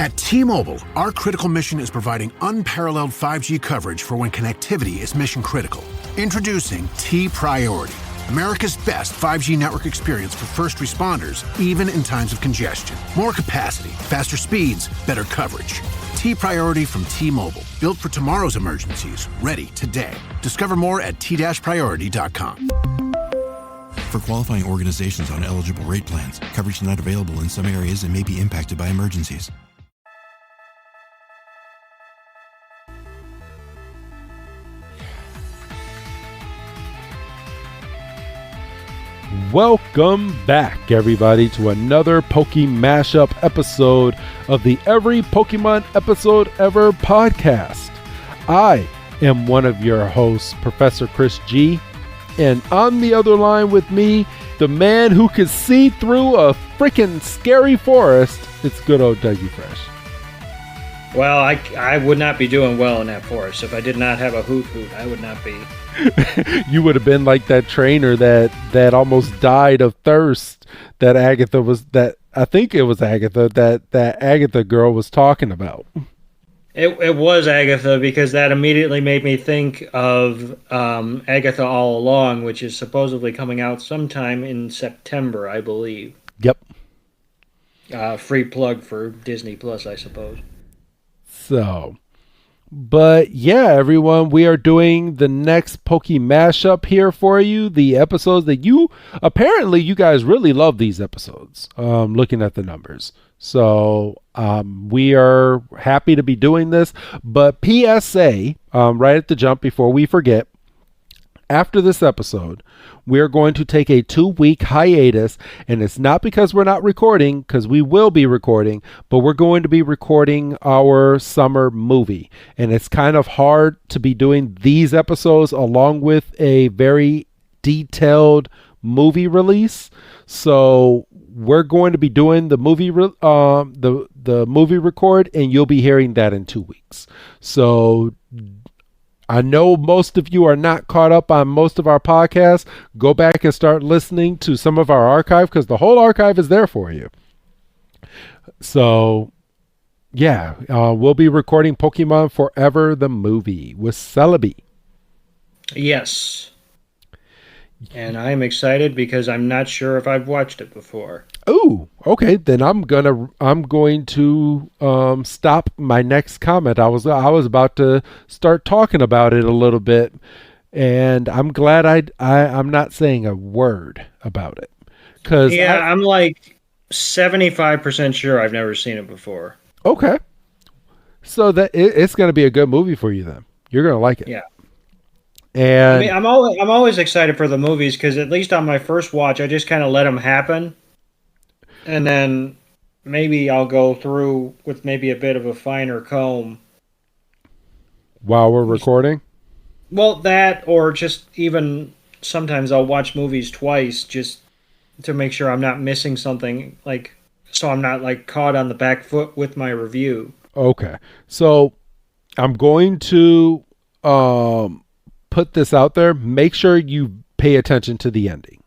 At T-Mobile, our critical mission is providing unparalleled 5G coverage for when connectivity is mission critical. Introducing T-Priority, America's best 5G network experience for first responders, even in times of congestion. More capacity, faster speeds, better coverage. T-Priority from T-Mobile, built for tomorrow's emergencies, ready today. Discover more at t-priority.com. For qualifying organizations on eligible rate plans, coverage not available in some areas and may be impacted by emergencies. Welcome back, everybody, to another PokeMashUp episode of the Every Pokemon Episode Ever podcast. I am one of your hosts, Professor Chris G, and on the other line with me, the man who could see through a freaking scary forest, it's good old Dougie Fresh. Well, I would not be doing well in that forest. If I did not have a hoot, I would not be. You would have been like that trainer that almost died of thirst that Agatha was, that I think it was Agatha, that Agatha girl was talking about. It was Agatha, because that immediately made me think of Agatha All Along, which is supposedly coming out sometime in September, I believe. Yep. Free plug for Disney Plus, I suppose. So, but yeah, everyone, we are doing the next PokeMashUp here for you. The episodes that you guys really love these episodes, looking at the numbers. So we are happy to be doing this. But PSA, right at the jump before we forget, after this episode, we're going to take a 2-week hiatus, and it's not because we're not recording, because we will be recording, but we're going to be recording our summer movie. And it's kind of hard to be doing these episodes along with a very detailed movie release. So we're going to be doing the movie the movie record, and you'll be hearing that in 2 weeks. So I know most of you are not caught up on most of our podcasts. Go back and start listening to some of our archive, because the whole archive is there for you. So, yeah, we'll be recording Pokemon Forever, the movie, with Celebi. Yes. And I'm excited because I'm not sure if I've watched it before. Oh, okay. Then I'm going to stop my next comment. I was about to start talking about it a little bit, and I'm glad I'm not saying a word about it. I'm like 75% sure I've never seen it before. Okay. So that it's going to be a good movie for you then. You're going to like it. Yeah. And I mean, I'm always excited for the movies, because at least on my first watch, I just kind of let them happen, and then maybe I'll go through with maybe a bit of a finer comb while we're recording. Well, that, or just even sometimes I'll watch movies twice just to make sure I'm not missing something, like, so I'm not like caught on the back foot with my review. Okay, so I'm going to put this out there. Make sure you pay attention to the ending.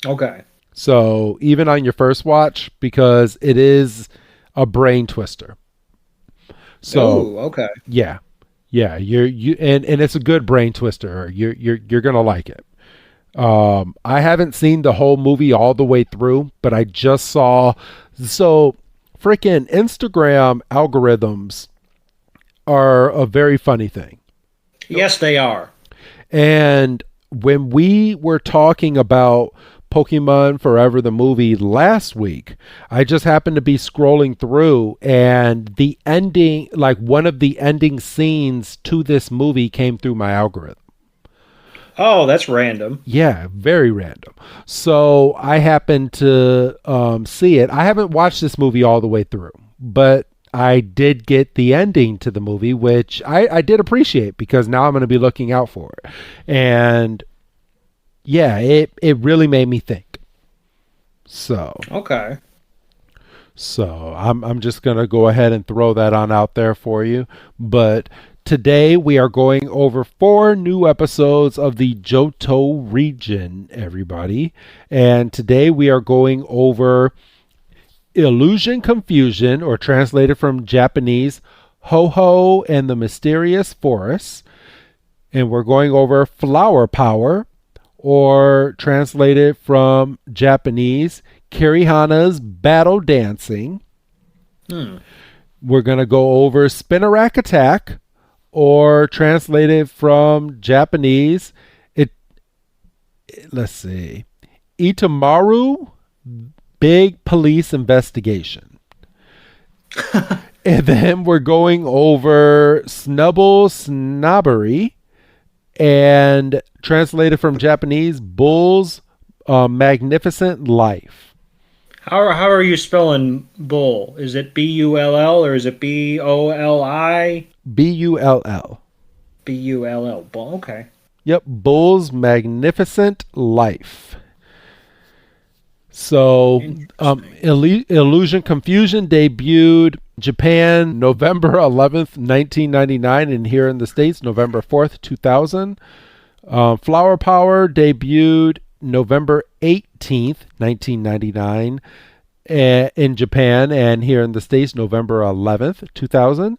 Okay. So even on your first watch, because it is a brain twister. So okay. Yeah. And it's a good brain twister. You're gonna like it. I haven't seen the whole movie all the way through, but I just saw. So freaking Instagram algorithms are a very funny thing. Yes, they are. And when we were talking about Pokemon Forever the movie last week, I just happened to be scrolling through, and the ending, like one of the ending scenes to this movie, came through my algorithm. Oh, that's random. Yeah, very random. So I happened to see it. I haven't watched this movie all the way through, but I did get the ending to the movie, which I did appreciate, because now I'm going to be looking out for it. And yeah, it really made me think. So okay. So I'm just going to go ahead and throw that on out there for you. But today we are going over 4 new episodes of the Johto region, everybody. And today we are going over Illusion Confusion, or translated from Japanese, Hoho and the Mysterious Forest. And we're going over Flower Power, or translated from Japanese, Kireihana's Battle Dancing. We're going to go over Spinarak Attack, or translated from Japanese, Itomaru, Big Police Investigation. And then we're going over Snubbull, Snobbery, and translated from Japanese, Bull's Magnificent Life. How are you spelling bull? Is it B-U-L-L or is it B-O-L-I? B-U-L-L. B-U-L-L. Bull. Okay. Yep, Bull's Magnificent Life. So, Illusion Confusion debuted Japan November 11th, 1999, and here in the States, November 4th, 2000. Flower Power debuted November 18th, 1999, in Japan, and here in the States, November 11th, 2000.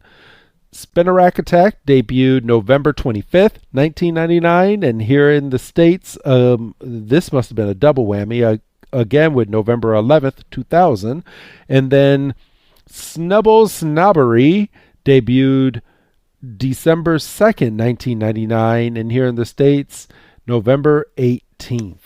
Spinarak Attack debuted November 25th, 1999, and here in the States, this must have been a double whammy, again with November 11th, 2000. And then Snubbull Snobbery debuted December 2nd, 1999, and here in the States, November 18th.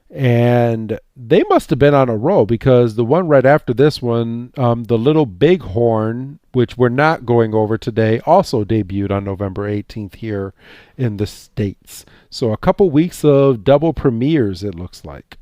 And they must have been on a roll, because the one right after this one, the Little Bighorn, which we're not going over today, also debuted on November 18th here in the States. So a couple weeks of double premieres, it looks like.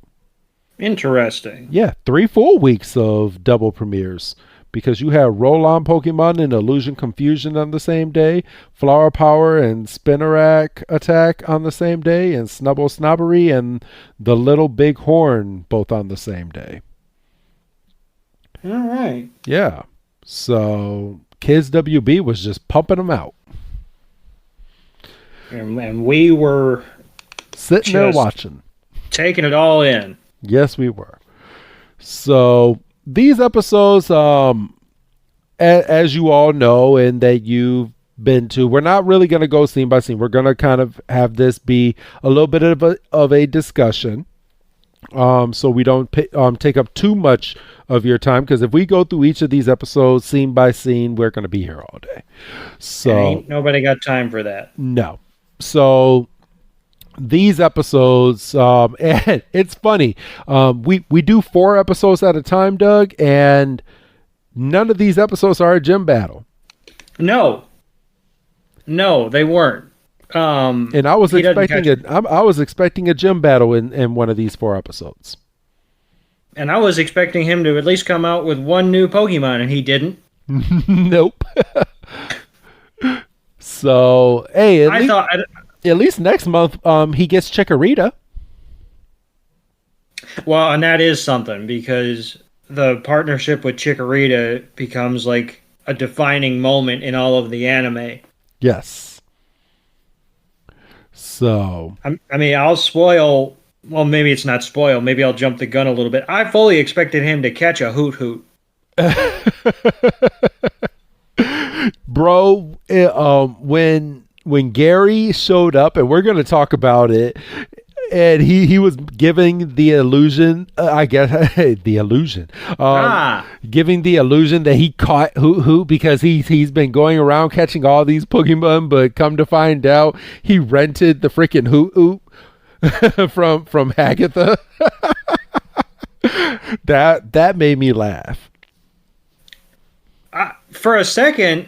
Interesting. Yeah, 3 full weeks of double premieres, because you have Roll-On Pokemon and Illusion Confusion on the same day, Flower Power and Spinarak Attack on the same day, and Snubbull Snobbery and the Little Bighorn both on the same day. All right. Yeah. So Kids WB was just pumping them out. And we were sitting there watching. Taking it all in. Yes, we were. So these episodes, as you all know, and that you've been to, we're not really going to go scene by scene. We're going to kind of have this be a little bit of a discussion, so we don't take up too much of your time. Because if we go through each of these episodes scene by scene, we're going to be here all day. So ain't nobody got time for that. No. So these episodes, and it's funny, we do 4 episodes at a time, Doug, and none of these episodes are a gym battle. No, they weren't. And I was expecting a gym battle in one of these 4 episodes. And I was expecting him to at least come out with one new Pokemon, and he didn't. Nope. So, hey, at least next month, he gets Chikorita. Well, and that is something, because the partnership with Chikorita becomes like a defining moment in all of the anime. Yes. So, I mean, I'll spoil. Well, maybe it's not spoil. Maybe I'll jump the gun a little bit. I fully expected him to catch a Hoot Hoot. Bro, when Gary showed up, and we're going to talk about it, and he was giving the illusion, I guess, the illusion, giving the illusion that he caught Hoot Hoot, because he's been going around catching all these Pokemon, but come to find out, he rented the freaking Hoot Hoot from Hagatha. That made me laugh. For a second,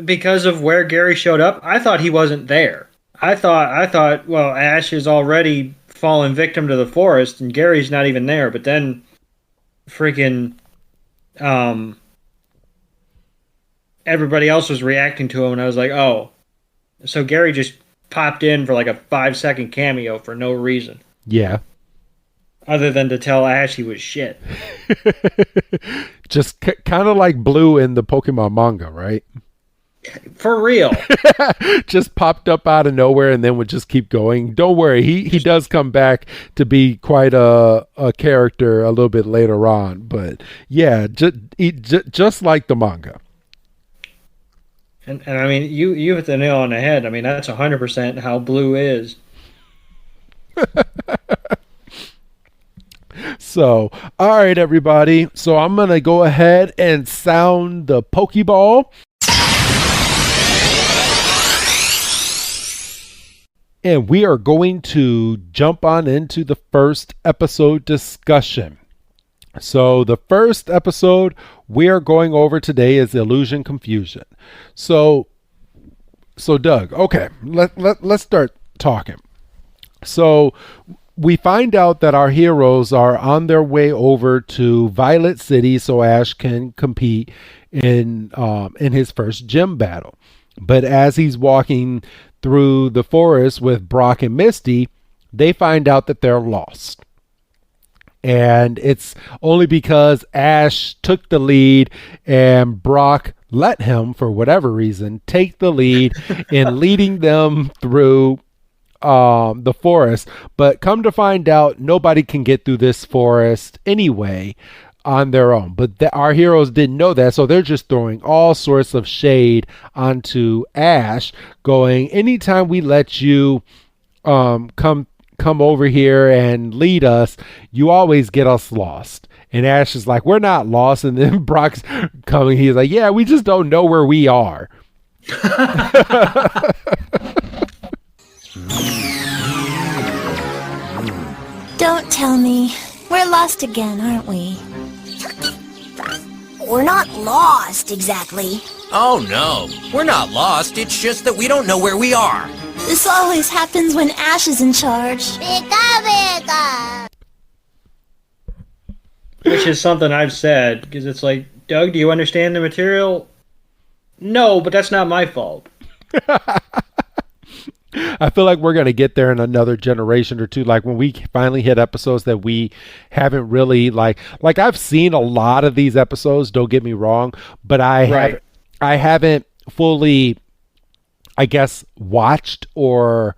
because of where Gary showed up, I thought he wasn't there. I thought, well, Ash is already fallen victim to the forest, and Gary's not even there. But then, freaking, everybody else was reacting to him, and I was like, oh, so Gary just popped in for like a 5-second cameo for no reason. Yeah. Other than to tell Ash he was shit. Just kind of like Blue in the Pokemon manga, right? For real. Just popped up out of nowhere and then would just keep going. Don't worry, he does come back to be quite a character a little bit later on. But yeah, just like the manga. And I mean, you hit the nail on the head. I mean, that's 100% how Blue is. So, all right, everybody. So I'm going to go ahead and sound the Pokeball. And we are going to jump on into the first episode discussion. So the first episode we are going over today is Illusion Confusion. So Doug, okay, let's start talking. So we find out that our heroes are on their way over to Violet City so Ash can compete in his first gym battle. But as he's walking through the forest with Brock and Misty, they find out that they're lost. And it's only because Ash took the lead and Brock let him, for whatever reason, take the lead in leading them through the forest. But come to find out, nobody can get through this forest anyway on their own. But our heroes didn't know that, so they're just throwing all sorts of shade onto Ash, going, anytime we let you come over here and lead us, you always get us lost. And Ash is like, we're not lost. And then Brock's coming, he's like, yeah, we just don't know where we are. Don't tell me. We're lost again, aren't we? We're not lost, exactly. Oh no, we're not lost, it's just that we don't know where we are. This always happens when Ash is in charge. Pika. Which is something I've said, because it's like, Doug, do you understand the material? No, but that's not my fault. I feel like we're going to get there in another generation or two. Like when we finally hit episodes that we haven't really like I've seen a lot of these episodes, don't get me wrong, but I haven't fully, I guess, watched or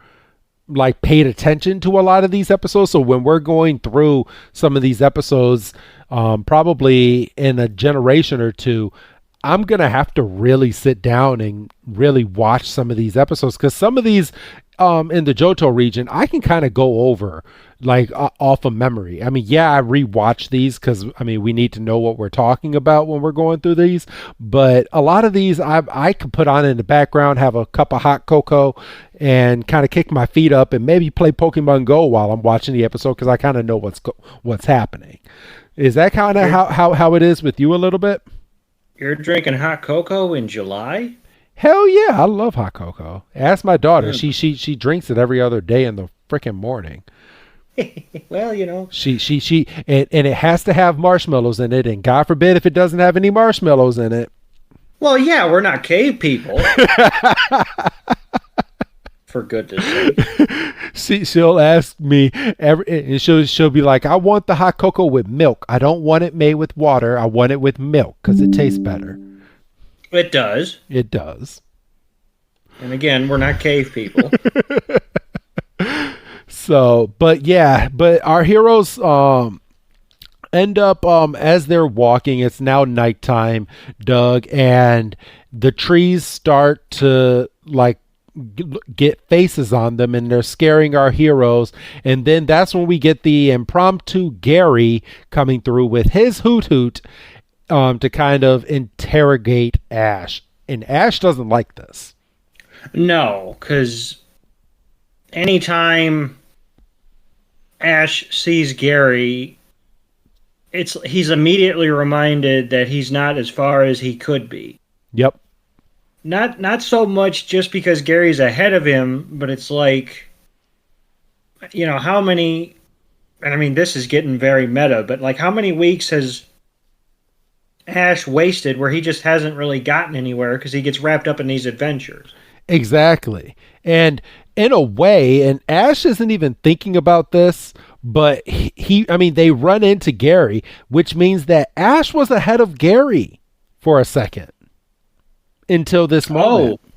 like paid attention to a lot of these episodes. So when we're going through some of these episodes, probably in a generation or two, I'm going to have to really sit down and really watch some of these episodes, because some of these in the Johto region, I can kind of go over like off of memory. I mean, yeah, I rewatch these because, I mean, we need to know what we're talking about when we're going through these. But a lot of these I could put on in the background, have a cup of hot cocoa and kind of kick my feet up and maybe play Pokemon Go while I'm watching the episode, because I kind of know what's happening. Is that kind of how it is with you a little bit? You're drinking hot cocoa in July? Hell yeah, I love hot cocoa. Ask my daughter. She drinks it every other day in the freaking morning. Well, you know. She and it has to have marshmallows in it, and God forbid if it doesn't have any marshmallows in it. Well, yeah, we're not cave people. For goodness sake. She'll ask me and she'll be like, I want the hot cocoa with milk. I don't want it made with water. I want it with milk because it tastes better. It does. It does. And again, we're not cave people. So, but our heroes end up as they're walking, it's now nighttime, Doug, and the trees start to like get faces on them, and they're scaring our heroes. And then that's when we get the impromptu Gary coming through with his hoot hoot to kind of interrogate Ash. And Ash doesn't like this. No, because anytime Ash sees Gary, he's immediately reminded that he's not as far as he could be. Yep. Not so much just because Gary's ahead of him, but it's like, you know, how many, and I mean, this is getting very meta, but like how many weeks has Ash wasted where he just hasn't really gotten anywhere because he gets wrapped up in these adventures? Exactly. And in a way, and Ash isn't even thinking about this, but they run into Gary, which means that Ash was ahead of Gary for a second. until this moment. Oh,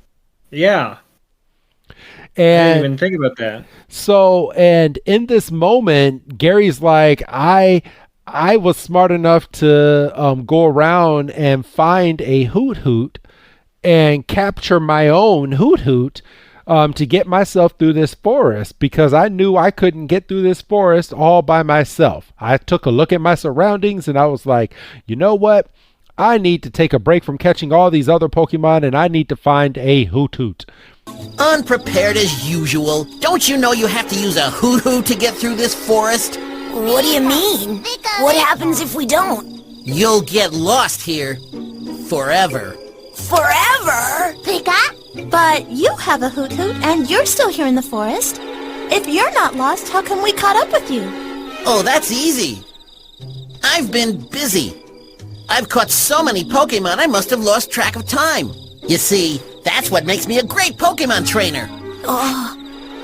yeah. I And didn't even think about that. so, and in this moment, Gary's like, I was smart enough to go around and find a Hoot Hoot and capture my own Hoot Hoot to get myself through this forest, because I knew I couldn't get through this forest all by myself. I took a look at my surroundings and I was like, you know what? I need to take a break from catching all these other Pokemon and I need to find a Hoot Hoot. Unprepared as usual. Don't you know you have to use a Hoot to get through this forest? What do you mean? What happens if we don't? You'll get lost here. Forever. Forever? Pika? But you have a Hoot Hoot and you're still here in the forest. If you're not lost, how come we caught up with you? Oh, that's easy. I've been busy. I've caught so many Pokemon I must have lost track of time. You see, that's what makes me a great Pokemon trainer.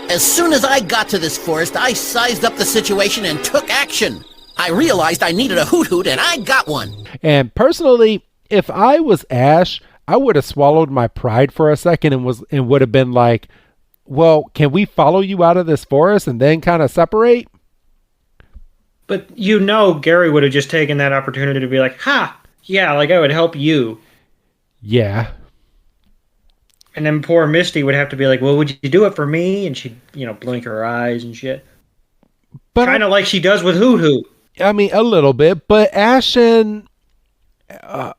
As soon as I got to this forest, I sized up the situation and took action. I realized I needed a Hoot Hoot and I got one. And personally, if I was Ash, I would have swallowed my pride for a second and would have been like, well, can we follow you out of this forest and then kind of separate? But Gary would have just taken that opportunity to be like, ha, yeah, like I would help you. Yeah. And then poor Misty would have to be like, well, would you do it for me? And she'd, blink her eyes and shit. But kind of like she does with Hoot Hoot. I mean, a little bit, but actually, no,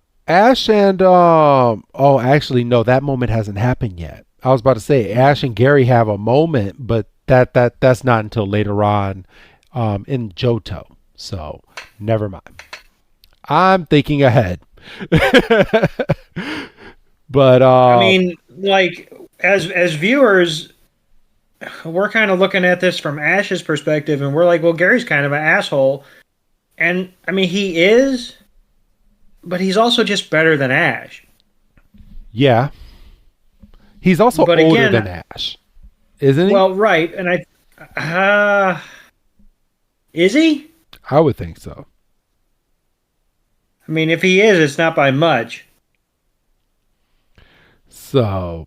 that moment hasn't happened yet. I was about to say Ash and Gary have a moment, but that's not until later on in Johto. So never mind. I'm thinking ahead. But I mean, like as viewers, we're kind of looking at this from Ash's perspective, and we're like, well, Gary's kind of an asshole, and I mean he is, but he's also just better than Ash. Yeah, he's also older than Ash, isn't he? Well, right, and is he? I would think so. I mean, if he is, it's not by much. So,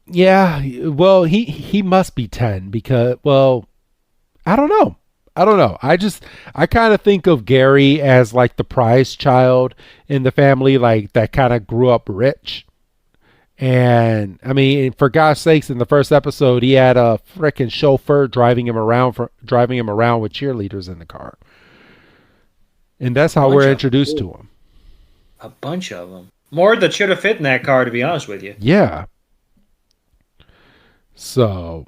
yeah, well, he must be 10 because, well, I don't know. I kind of think of Gary as like the prize child in the family, like that kind of grew up rich. And I mean, for God's sakes, in the first episode, he had a freaking chauffeur driving him around with cheerleaders in the car. And that's how we're introduced to him. A bunch of them. More that should have fit in that car, to be honest with you. Yeah. So,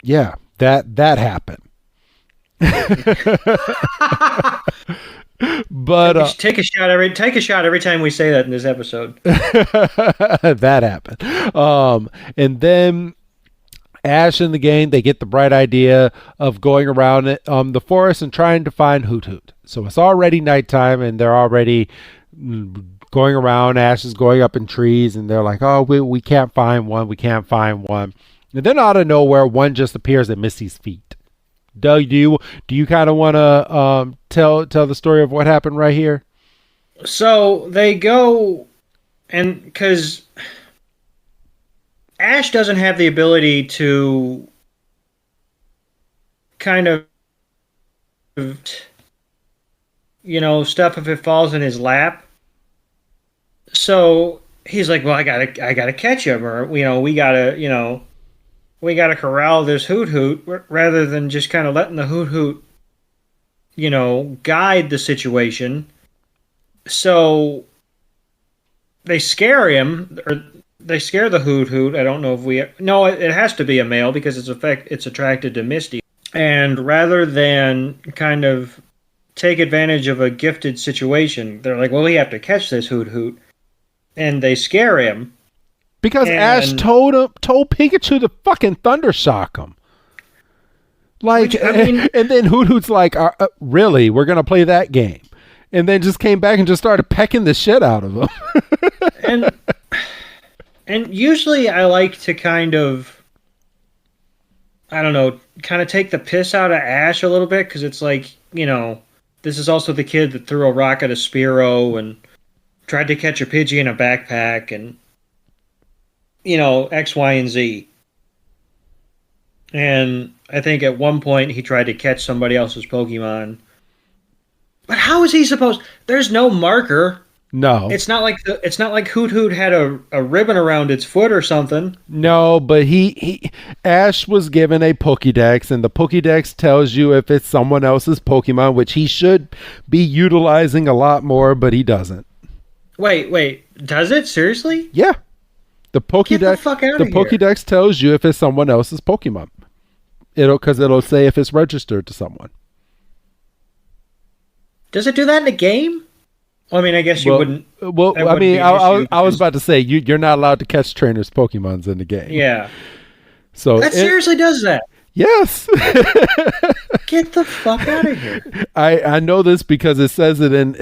yeah, that happened. But take a shot every time we say that in this episode. That happened. And then Ash and the gang, they get the bright idea of going around the forest and trying to find Hoot Hoot. So it's already nighttime and they're already going around. Ash is going up in trees and they're like, oh, we can't find one. And then out of nowhere, one just appears at Misty's feet. Doug, do you kind of want to tell the story of what happened right here? So they go, and because Ash doesn't have the ability to kind of, stuff if it falls in his lap. So he's like, well, I gotta catch him, or we gotta corral this Hoot Hoot, rather than just kind of letting the Hoot Hoot, guide the situation. So they scare him, or they scare the Hoot Hoot. I don't know if it has to be a male because it's attracted to Misty. And rather than kind of take advantage of a gifted situation, they're like, well, we have to catch this Hoot Hoot. And they scare him. Because Ash told Pikachu to fucking Thundershock him. Like, and then Hoot Hoot's like, really? We're going to play that game. And then just came back and just started pecking the shit out of him. and usually I like to kind of, I don't know, kind of take the piss out of Ash a little bit, because it's like, this is also the kid that threw a rock at a Spearow and tried to catch a Pidgey in a backpack and, X, Y, and Z. And I think at one point he tried to catch somebody else's Pokemon. But how is he supposed... There's no marker. No. It's not like Hoot Hoot had a ribbon around its foot or something. No, but Ash was given a Pokédex, and the Pokédex tells you if it's someone else's Pokemon, which he should be utilizing a lot more, but he doesn't. Wait. Does it? Seriously? Yeah. The Pokédex, Get the fuck out of here. Pokédex tells you if it's someone else's Pokemon. It'll say if it's registered to someone. Does it do that in a game? Well, I mean, I guess you wouldn't. Well, I mean, I was about to say you're not allowed to catch trainers' Pokemons in the game. Yeah. So that seriously does that. Yes. Get the fuck out of here. I know this because it says it in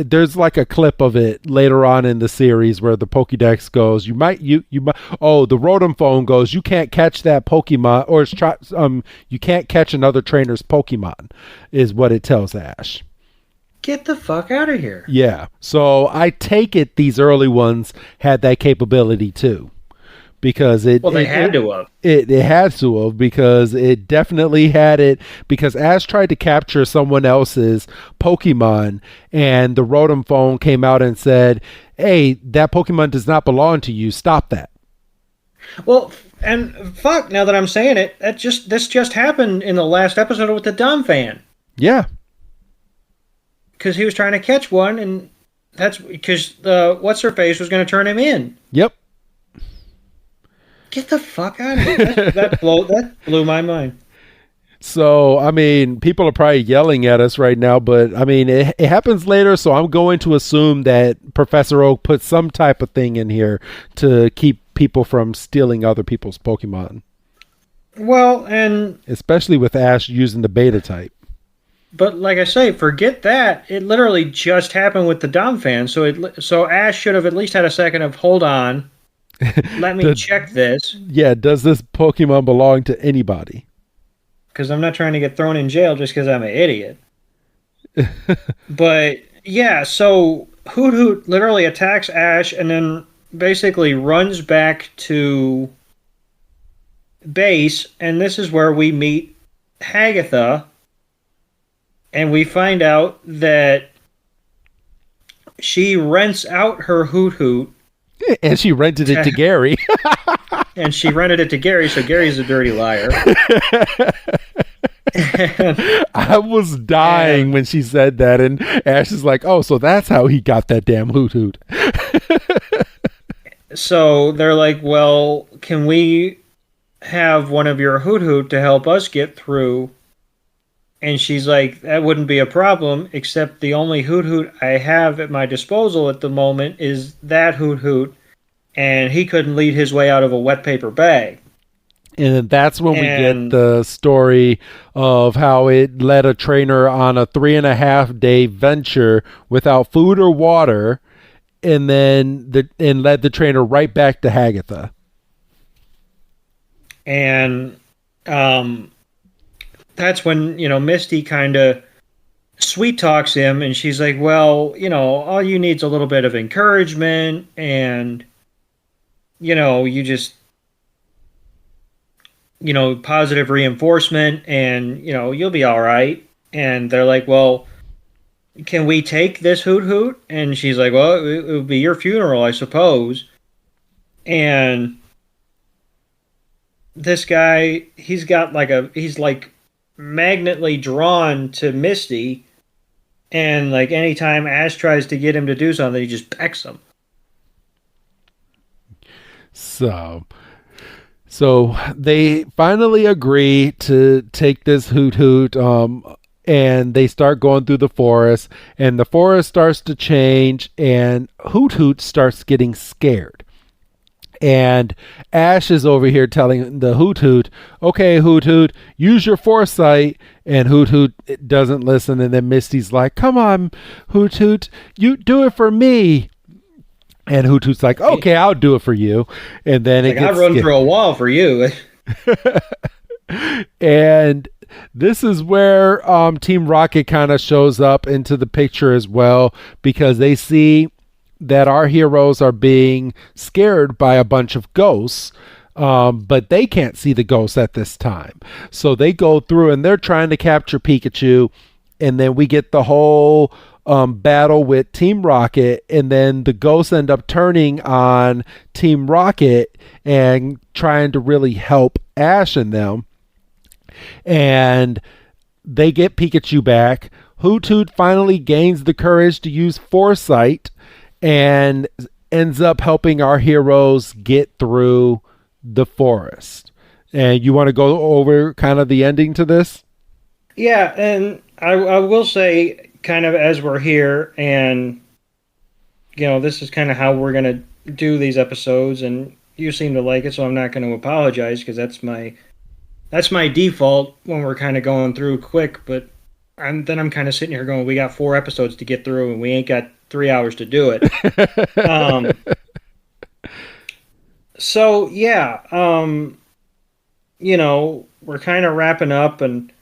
there's like a clip of it later on in the series where the Pokédex goes, you might the Rotom phone goes, you can't catch that Pokemon, or you can't catch another trainer's Pokemon, is what it tells Ash. Get the fuck out of here. Yeah. So I take it these early ones had that capability too. Because they had to have. It had to have, because it definitely had it, because Ash tried to capture someone else's Pokemon, and the Rotom phone came out and said, hey, that Pokemon does not belong to you. Stop that. Well, and fuck, now that I'm saying it, this just happened in the last episode with the Donphan. Yeah. Because he was trying to catch one, and that's because what's-her-face was going to turn him in. Yep. Get the fuck out of here. That blew my mind. So, I mean, people are probably yelling at us right now, but, I mean, it happens later, so I'm going to assume that Professor Oak put some type of thing in here to keep people from stealing other people's Pokemon. Well, and... especially with Ash using the beta type. But, like I say, forget that. It literally just happened with the Donphan, so Ash should have at least had a second of, hold on, let me check this. Yeah, does this Pokemon belong to anybody? Because I'm not trying to get thrown in jail just because I'm an idiot. But, yeah, so Hoot Hoot literally attacks Ash and then basically runs back to base, and this is where we meet Hagatha, and we find out that she rents out her Hoot Hoot. And she rented it to Gary. And she rented it to Gary, so Gary's a dirty liar. I was dying when she said that, and Ash is like, oh, so that's how he got that damn Hoot Hoot. So they're like, well, can we have one of your Hoot Hoot to help us get through? And she's like, that wouldn't be a problem, except the only Hoot Hoot I have at my disposal at the moment is that Hoot Hoot, and he couldn't lead his way out of a wet paper bag. And that's when we get the story of how it led a trainer on a 3.5-day venture without food or water, and then led the trainer right back to Hagatha. And that's when, Misty kind of sweet talks him, and she's like, well, all you need is a little bit of encouragement, and, you just, positive reinforcement, and, you'll be all right. And they're like, well, can we take this Hoot Hoot? And she's like, well, it would be your funeral, I suppose. And this guy, he's like magnetly drawn to Misty, and like anytime Ash tries to get him to do something, he just pecks him. So they finally agree to take this Hoot Hoot, and they start going through the forest, and the forest starts to change, and Hoot Hoot starts getting scared. And Ash is over here telling the Hoot Hoot, okay, Hoot Hoot, use your foresight. And Hoot Hoot doesn't listen. And then Misty's like, come on, Hoot Hoot, you do it for me. And Hoot Hoot's like, okay, I'll do it for you. And then I'll run through a wall for you. And this is where Team Rocket kind of shows up into the picture as well, because they see that our heroes are being scared by a bunch of ghosts, but they can't see the ghosts at this time. So they go through and they're trying to capture Pikachu, and then we get the whole battle with Team Rocket, and then the ghosts end up turning on Team Rocket and trying to really help Ash and them. And they get Pikachu back. Hoot finally gains the courage to use Foresight and ends up helping our heroes get through the forest. And you want to go over kind of the ending to this? Yeah, and I will say, kind of as we're here, and this is kind of how we're going to do these episodes, and you seem to like it, so I'm not going to apologize, because that's my default when we're kind of going through quick. But I'm kind of sitting here going, we got 4 episodes to get through, and we ain't got 3 hours to do it. So yeah, we're kind of wrapping up, and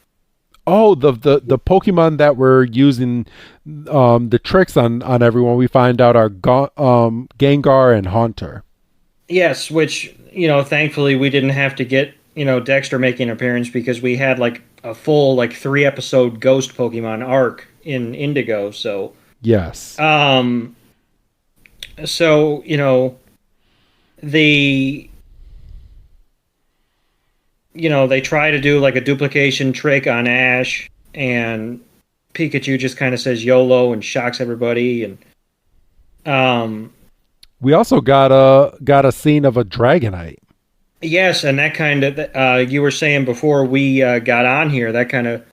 the Pokemon that we're using the tricks on everyone, we find out are Gengar and Haunter. Yes, which thankfully we didn't have to get Dexter making an appearance, because we had like a full 3-episode Ghost Pokemon arc in Indigo. So yes. So they try to do like a duplication trick on Ash, and Pikachu just kind of says YOLO and shocks everybody. And we also got a scene of a Dragonite. Yes, and that kind of you were saying before we got on here, that kind of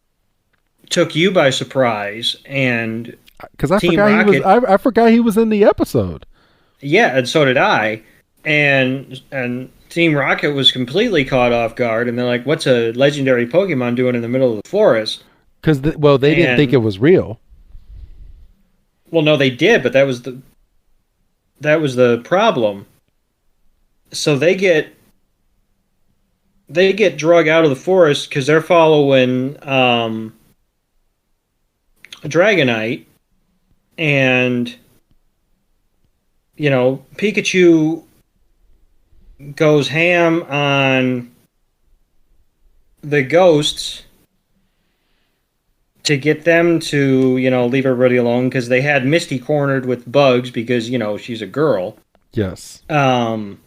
took you by surprise, and because I forgot he was in the episode. Yeah, and so did I, and Team Rocket was completely caught off guard, and they're like, "What's a legendary Pokemon doing in the middle of the forest?" Because they didn't think it was real. Well, no, they did, but that was the problem. So they get drug out of the forest because they're following a Dragonite, and Pikachu goes ham on the ghosts to get them to leave everybody alone, because they had Misty cornered with bugs because she's a girl. Yes. And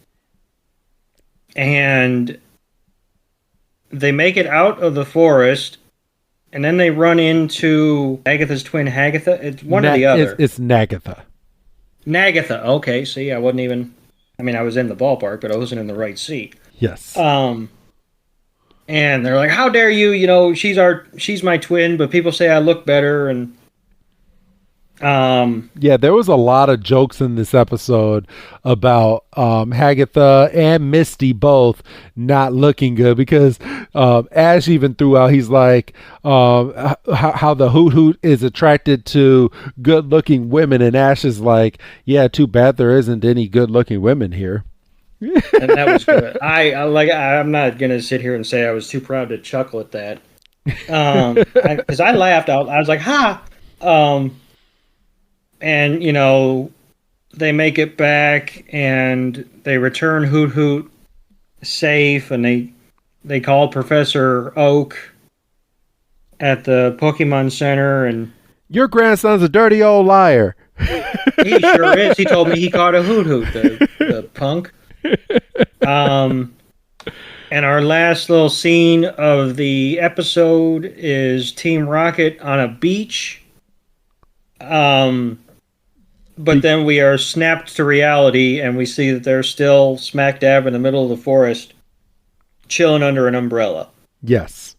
they make it out of the forest, and then they run into Agatha's twin, Hagatha. It's one or the other. It's Nagatha. Nagatha. Okay, see, I wasn't even... I mean, I was in the ballpark, but I wasn't in the right seat. Yes. And they're like, "How dare you? She's my twin, but people say I look better." And yeah, there was a lot of jokes in this episode about Hagatha and Misty both not looking good, because Ash even threw out, he's like, how the Hoot is attracted to good-looking women, and Ash is like, yeah, too bad there isn't any good-looking women here. And that was good. I'm not gonna sit here and say I was too proud to chuckle at that, because I laughed out. I was like, "Ha!" And they make it back, and they return Hoot safe, and they call Professor Oak at the Pokemon Center, and your grandson's a dirty old liar. He sure is. He told me he caught a Hoot, the punk. And our last little scene of the episode is Team Rocket on a beach. But then we are snapped to reality, and we see that they're still smack dab in the middle of the forest, chilling under an umbrella. Yes.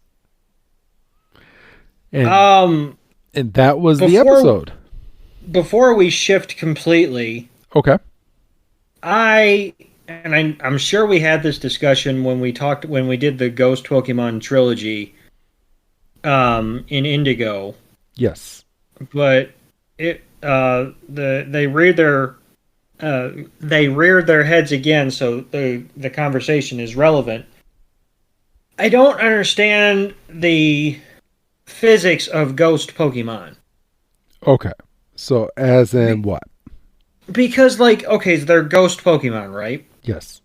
And that was the episode. Before we shift completely, okay. I'm sure we had this discussion when we did the Ghost Pokemon trilogy in Indigo. Yes. But they reared their heads again, so the conversation is relevant. I don't understand the physics of ghost Pokemon. Okay. So as in what? Because, like, okay, they're ghost Pokemon, right? Yes.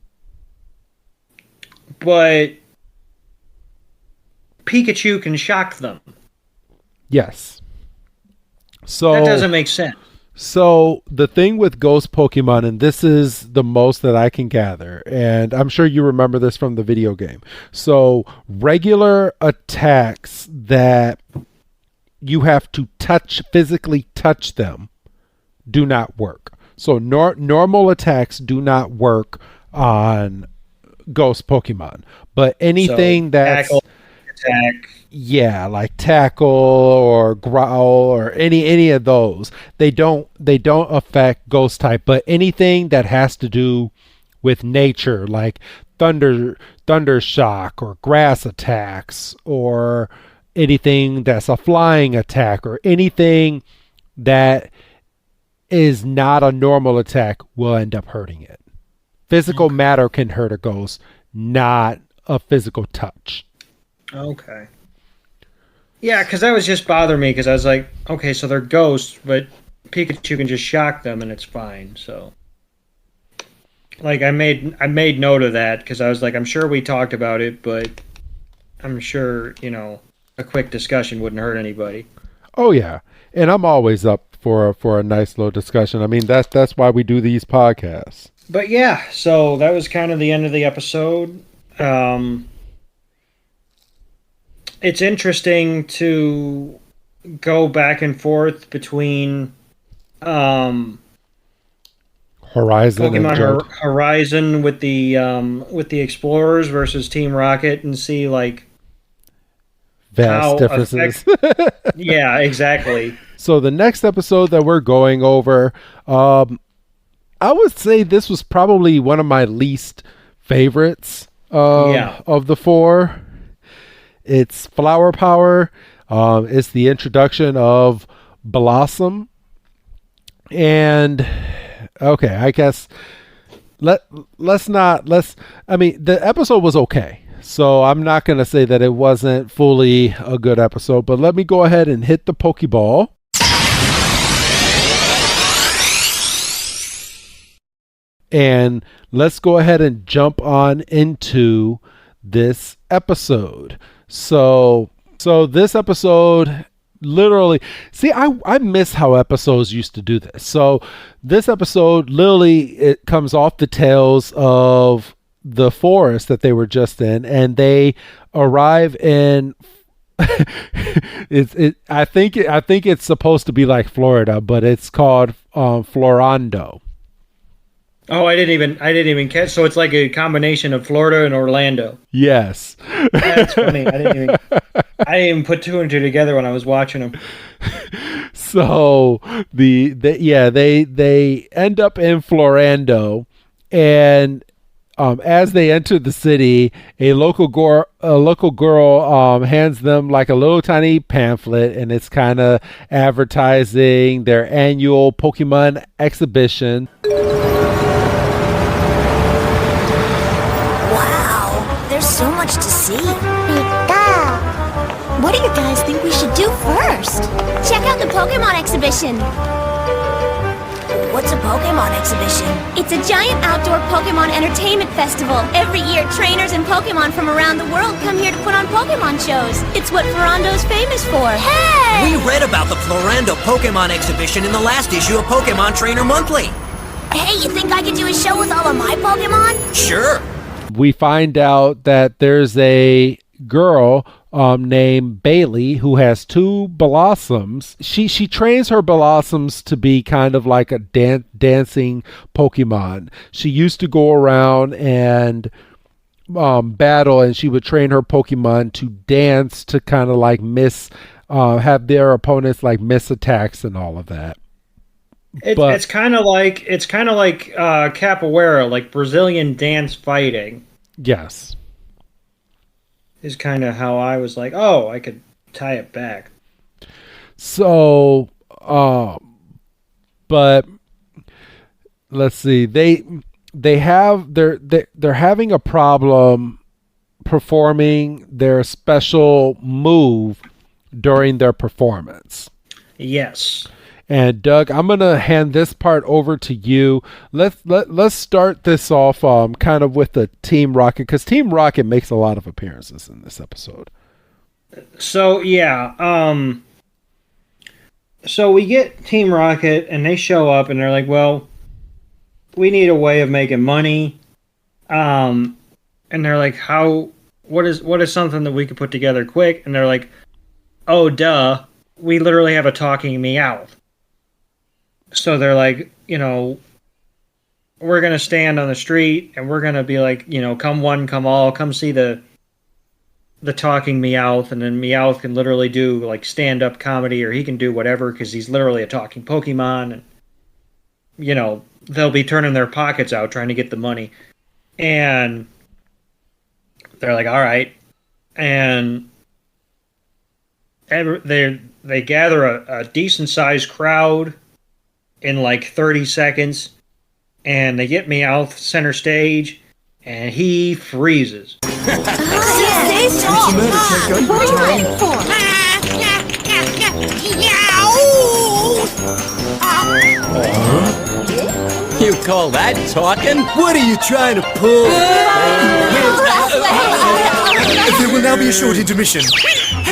But Pikachu can shock them. Yes. So That doesn't make sense. So the thing with ghost Pokemon, and this is the most that I can gather, and I'm sure you remember this from the video game. So regular attacks that you have to physically touch them, do not work. So normal attacks do not work on ghost Pokemon. But anything that's tackle, attack. Yeah, like tackle or growl or any of those. They don't affect ghost type, but anything that has to do with nature, like thunder shock or grass attacks or anything that's a flying attack or anything that is not a normal attack will end up hurting it. Physical matter can hurt a ghost, not a physical touch. Okay. Yeah, because that was just bothering me because I was like, okay, so they're ghosts, but Pikachu can just shock them and it's fine. So, like, I made note of that because I was like, I'm sure we talked about it, but I'm sure a quick discussion wouldn't hurt anybody. Oh yeah, and I'm always up for a nice little discussion. I mean, that's why we do these podcasts. But yeah, so that was kind of the end of the episode. It's interesting to go back and forth between Horizon Pokemon and Johto. Horizon with the Explorers versus Team Rocket and see like Vast differences. Yeah, exactly. So the next episode that we're going over, I would say this was probably one of my least favorites of the four. It's Flower Power. It's the introduction of Blossom. And okay, I guess the episode was okay. So I'm not going to say that it wasn't fully a good episode, but let me go ahead and hit the Pokeball. And let's go ahead and jump on into this episode. So this episode literally, see, I miss how episodes used to do this. So this episode literally, it comes off the tails of the forest that they were just in, and they arrive in I think it's supposed to be like Florida, but it's called Florando. Oh, I didn't even catch. So it's like a combination of Florida and Orlando. Yes. That's funny. I didn't even put two and two together when I was watching them. So they end up in Florando, and as they enter the city, a local girl hands them like a little tiny pamphlet, and it's kind of advertising their annual Pokemon exhibition. There's so much to see. What do you guys think we should do first? Check out the Pokemon exhibition. What's a Pokemon exhibition? It's a giant outdoor Pokemon entertainment festival. Every year, trainers and Pokemon from around the world come here to put on Pokemon shows. It's what Florando's famous for. Hey! We read about the Florando Pokemon exhibition in the last issue of Pokemon Trainer Monthly. Hey, you think I could do a show with all of my Pokemon? Sure. We find out that there's a girl named Bailey who has two Blossoms. She trains her Blossoms to be kind of like a dancing Pokemon. She used to go around and battle, and she would train her Pokemon to dance to kind of like have their opponents like miss attacks and all of that. It's kind of like capoeira, like Brazilian dance fighting. Yes, is kind of how I was like, oh, I could tie it back. So, but let's see, they're having a problem performing their special move during their performance. Yes. And Doug, I'm gonna hand this part over to you. Let's start this off kind of with the Team Rocket, because Team Rocket makes a lot of appearances in this episode. So yeah, so we get Team Rocket, and they show up, and they're like, "Well, we need a way of making money," and they're like, "How? What is something that we could put together quick?" And they're like, "Oh, duh, we literally have a talking Meowth." So they're like, we're gonna stand on the street, and we're gonna be like, come one, come all, come see the talking Meowth, and then Meowth can literally do like stand-up comedy, or he can do whatever because he's literally a talking Pokemon, and they'll be turning their pockets out trying to get the money, and they're like, all right, and they gather a decent sized crowd in like 30 seconds, and they get Meowth center stage, and he freezes. You call that talking? What are you trying to pull? There will now be a short intermission.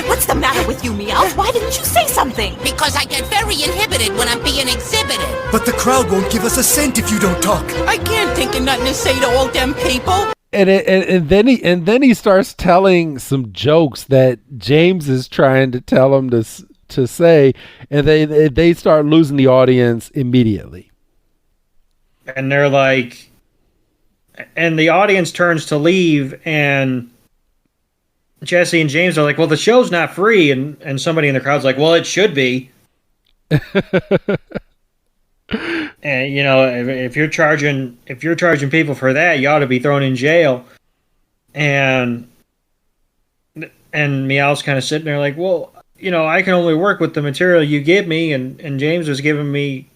What's the matter with you, Meowth? Why didn't you say something? Because I get very inhibited when I'm being exhibited. But the crowd won't give us a cent if you don't talk. I can't think of nothing to say to all them people. And then he starts telling some jokes that James is trying to tell him to say, and they start losing the audience immediately. And they're like, and the audience turns to leave, and Jesse and James are like, well, the show's not free, and somebody in the crowd's like, well, it should be. And if you're charging people for that, you ought to be thrown in jail. And Meowth's kind of sitting there like, well, I can only work with the material you give me, and James was giving me,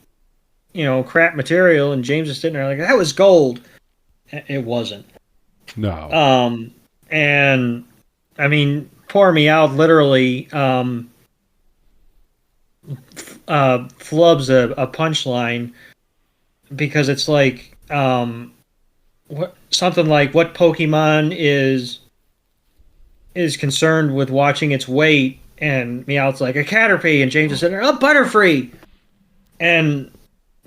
crap material, and James is sitting there like, that was gold. It wasn't. No. And I mean, poor Meowth literally flubs a punchline, because it's like something like, what Pokemon is concerned with watching its weight, and Meowth's like, a Caterpie, and James is sitting there, oh, Butterfree, and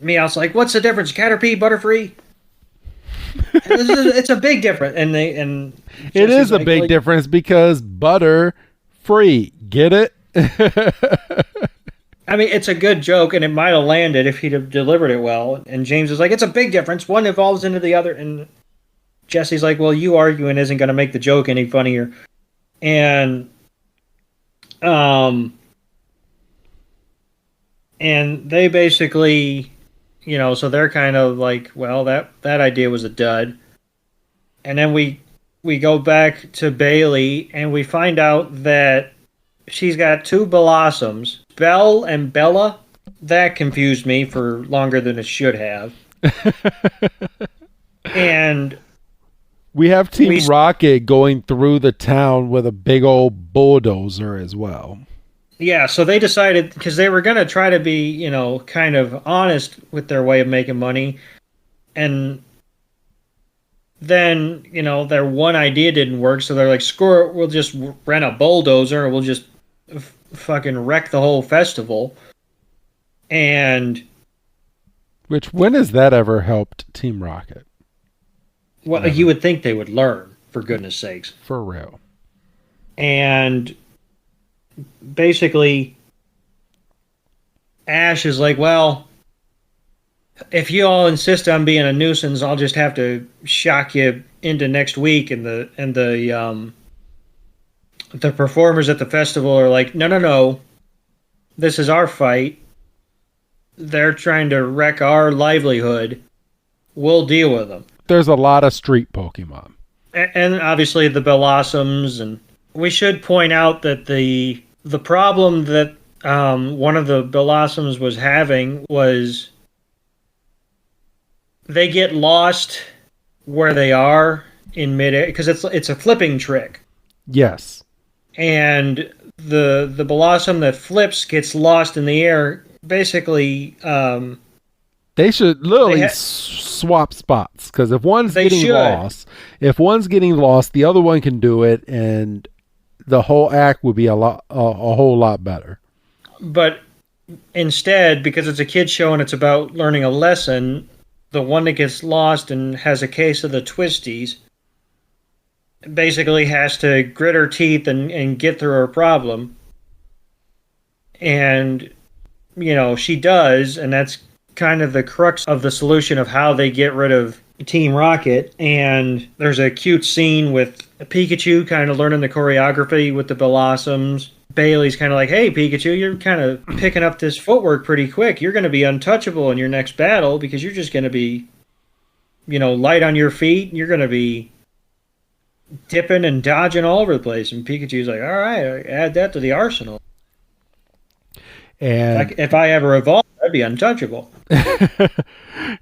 Meowth's like, what's the difference, Caterpie, Butterfree? It's a big difference, and it is a big difference, because butter free, get it? I mean, it's a good joke, and it might have landed if he'd have delivered it well. And James is like, it's a big difference. One evolves into the other. And Jesse's like, well, you arguing isn't going to make the joke any funnier. And they basically, so they're kind of like, well, that idea was a dud. And then we go back to Bailey, and we find out that she's got two Blossoms, Belle and Bella. That confused me for longer than it should have. And we have Team Rocket going through the town with a big old bulldozer as well. Yeah, so they decided, because they were going to try to be, kind of honest with their way of making money. And then, their one idea didn't work, so they're like, screw it, we'll just rent a bulldozer, and we'll just fucking wreck the whole festival. And when has that ever helped Team Rocket? Well, you would think they would learn, for goodness sakes. For real. And basically, Ash is like, well, if you all insist on being a nuisance, I'll just have to shock you into next week. And the performers at the festival are like, no, this is our fight. They're trying to wreck our livelihood. We'll deal with them. There's a lot of street Pokemon. And obviously the Blossoms. And we should point out that the problem that one of the Blossoms was having was they get lost where they are, in midair because it's a flipping trick. Yes. And the blossom that flips gets lost in the air. Basically, they should literally swap spots, because if one's getting lost, the other one can do it, and the whole act would be a whole lot better. But instead, because it's a kid show and it's about learning a lesson, the one that gets lost and has a case of the twisties basically has to grit her teeth and get through her problem. And, she does, and that's kind of the crux of the solution of how they get rid of Team Rocket. And there's a cute scene with Pikachu kind of learning the choreography with the Blossoms. Bailey's kind of like, hey, Pikachu, you're kind of picking up this footwork pretty quick. You're going to be untouchable in your next battle because you're just going to be, light on your feet. You're going to be dipping and dodging all over the place. And Pikachu's like, all right, add that to the arsenal. And if I ever evolved, I'd be untouchable.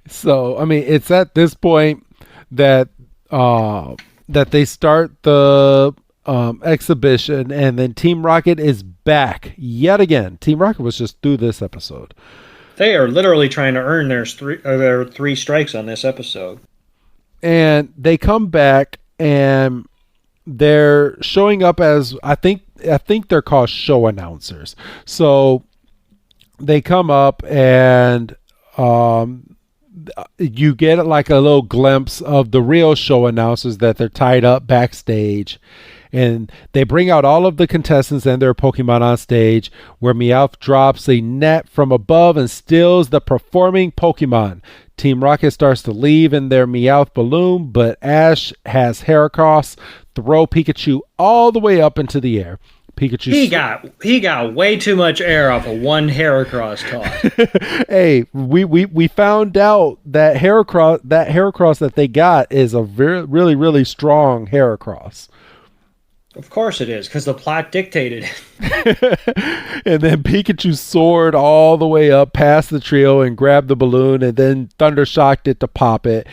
So, I mean, it's at this point that they start the exhibition, and then Team Rocket is back yet again. Team Rocket was just through this episode. They are literally trying to earn their three strikes on this episode. And they come back, and they're showing up as I think they're called show announcers. So they come up, and you get like a little glimpse of the real show announcers, that they're tied up backstage, and they bring out all of the contestants and their Pokemon on stage, where Meowth drops a net from above and steals the performing Pokemon. Team Rocket starts to leave in their Meowth balloon, but Ash has Heracross throw Pikachu all the way up into the air. Pikachu. He got way too much air off of one Heracross toss. Hey, we found out that Heracross that they got is a really, really strong Heracross. Of course it is, because the plot dictated it. And then Pikachu soared all the way up past the trio and grabbed the balloon, and then Thundershocked it to pop it.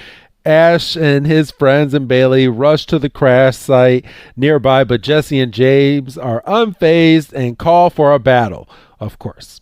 Ash and his friends and Bailey rush to the crash site nearby, but Jesse and James are unfazed and call for a battle, of course.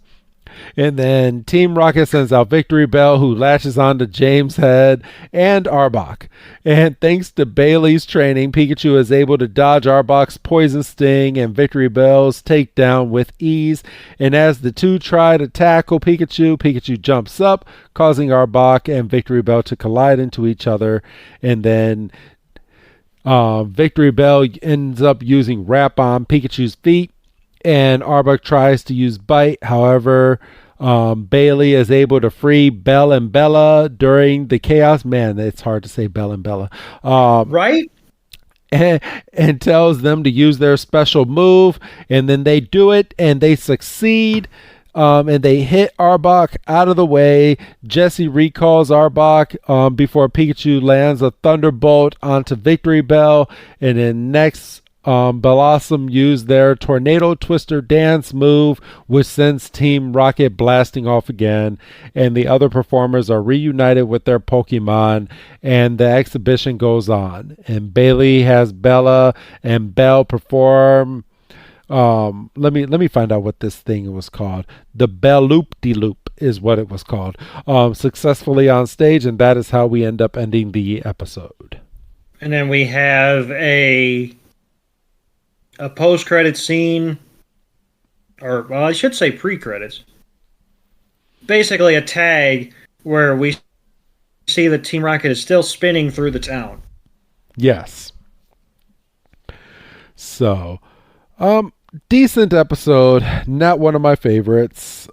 And then Team Rocket sends out Victory Bell, who latches onto James' head and Arbok. And thanks to Bailey's training, Pikachu is able to dodge Arbok's poison sting and Victory Bell's takedown with ease. And as the two try to tackle Pikachu, Pikachu jumps up, causing Arbok and Victory Bell to collide into each other. And then Victory Bell ends up using Wrap on Pikachu's feet, and Arbok tries to use Bite. However, Bailey is able to free Bell and Bella during the chaos. Man, it's hard to say Bell and Bella. Right? And tells them to use their special move. And then they do it, and they succeed. And they hit Arbok out of the way. Jesse recalls Arbok before Pikachu lands a Thunderbolt onto Victory Bell. And then next, Blossom used their Tornado Twister dance move, which sends Team Rocket blasting off again, and the other performers are reunited with their Pokemon, and the exhibition goes on. And Bailey has Bella and Belle perform. Let me find out what this thing was called. The Bell-Loop-de-Loop is what it was called. Successfully on stage, and that is how we end up ending the episode. And then we have a post-credit scene, or, well, I should say pre-credits. Basically a tag where we see that Team Rocket is still spinning through the town. Yes. So, decent episode. Not one of my favorites.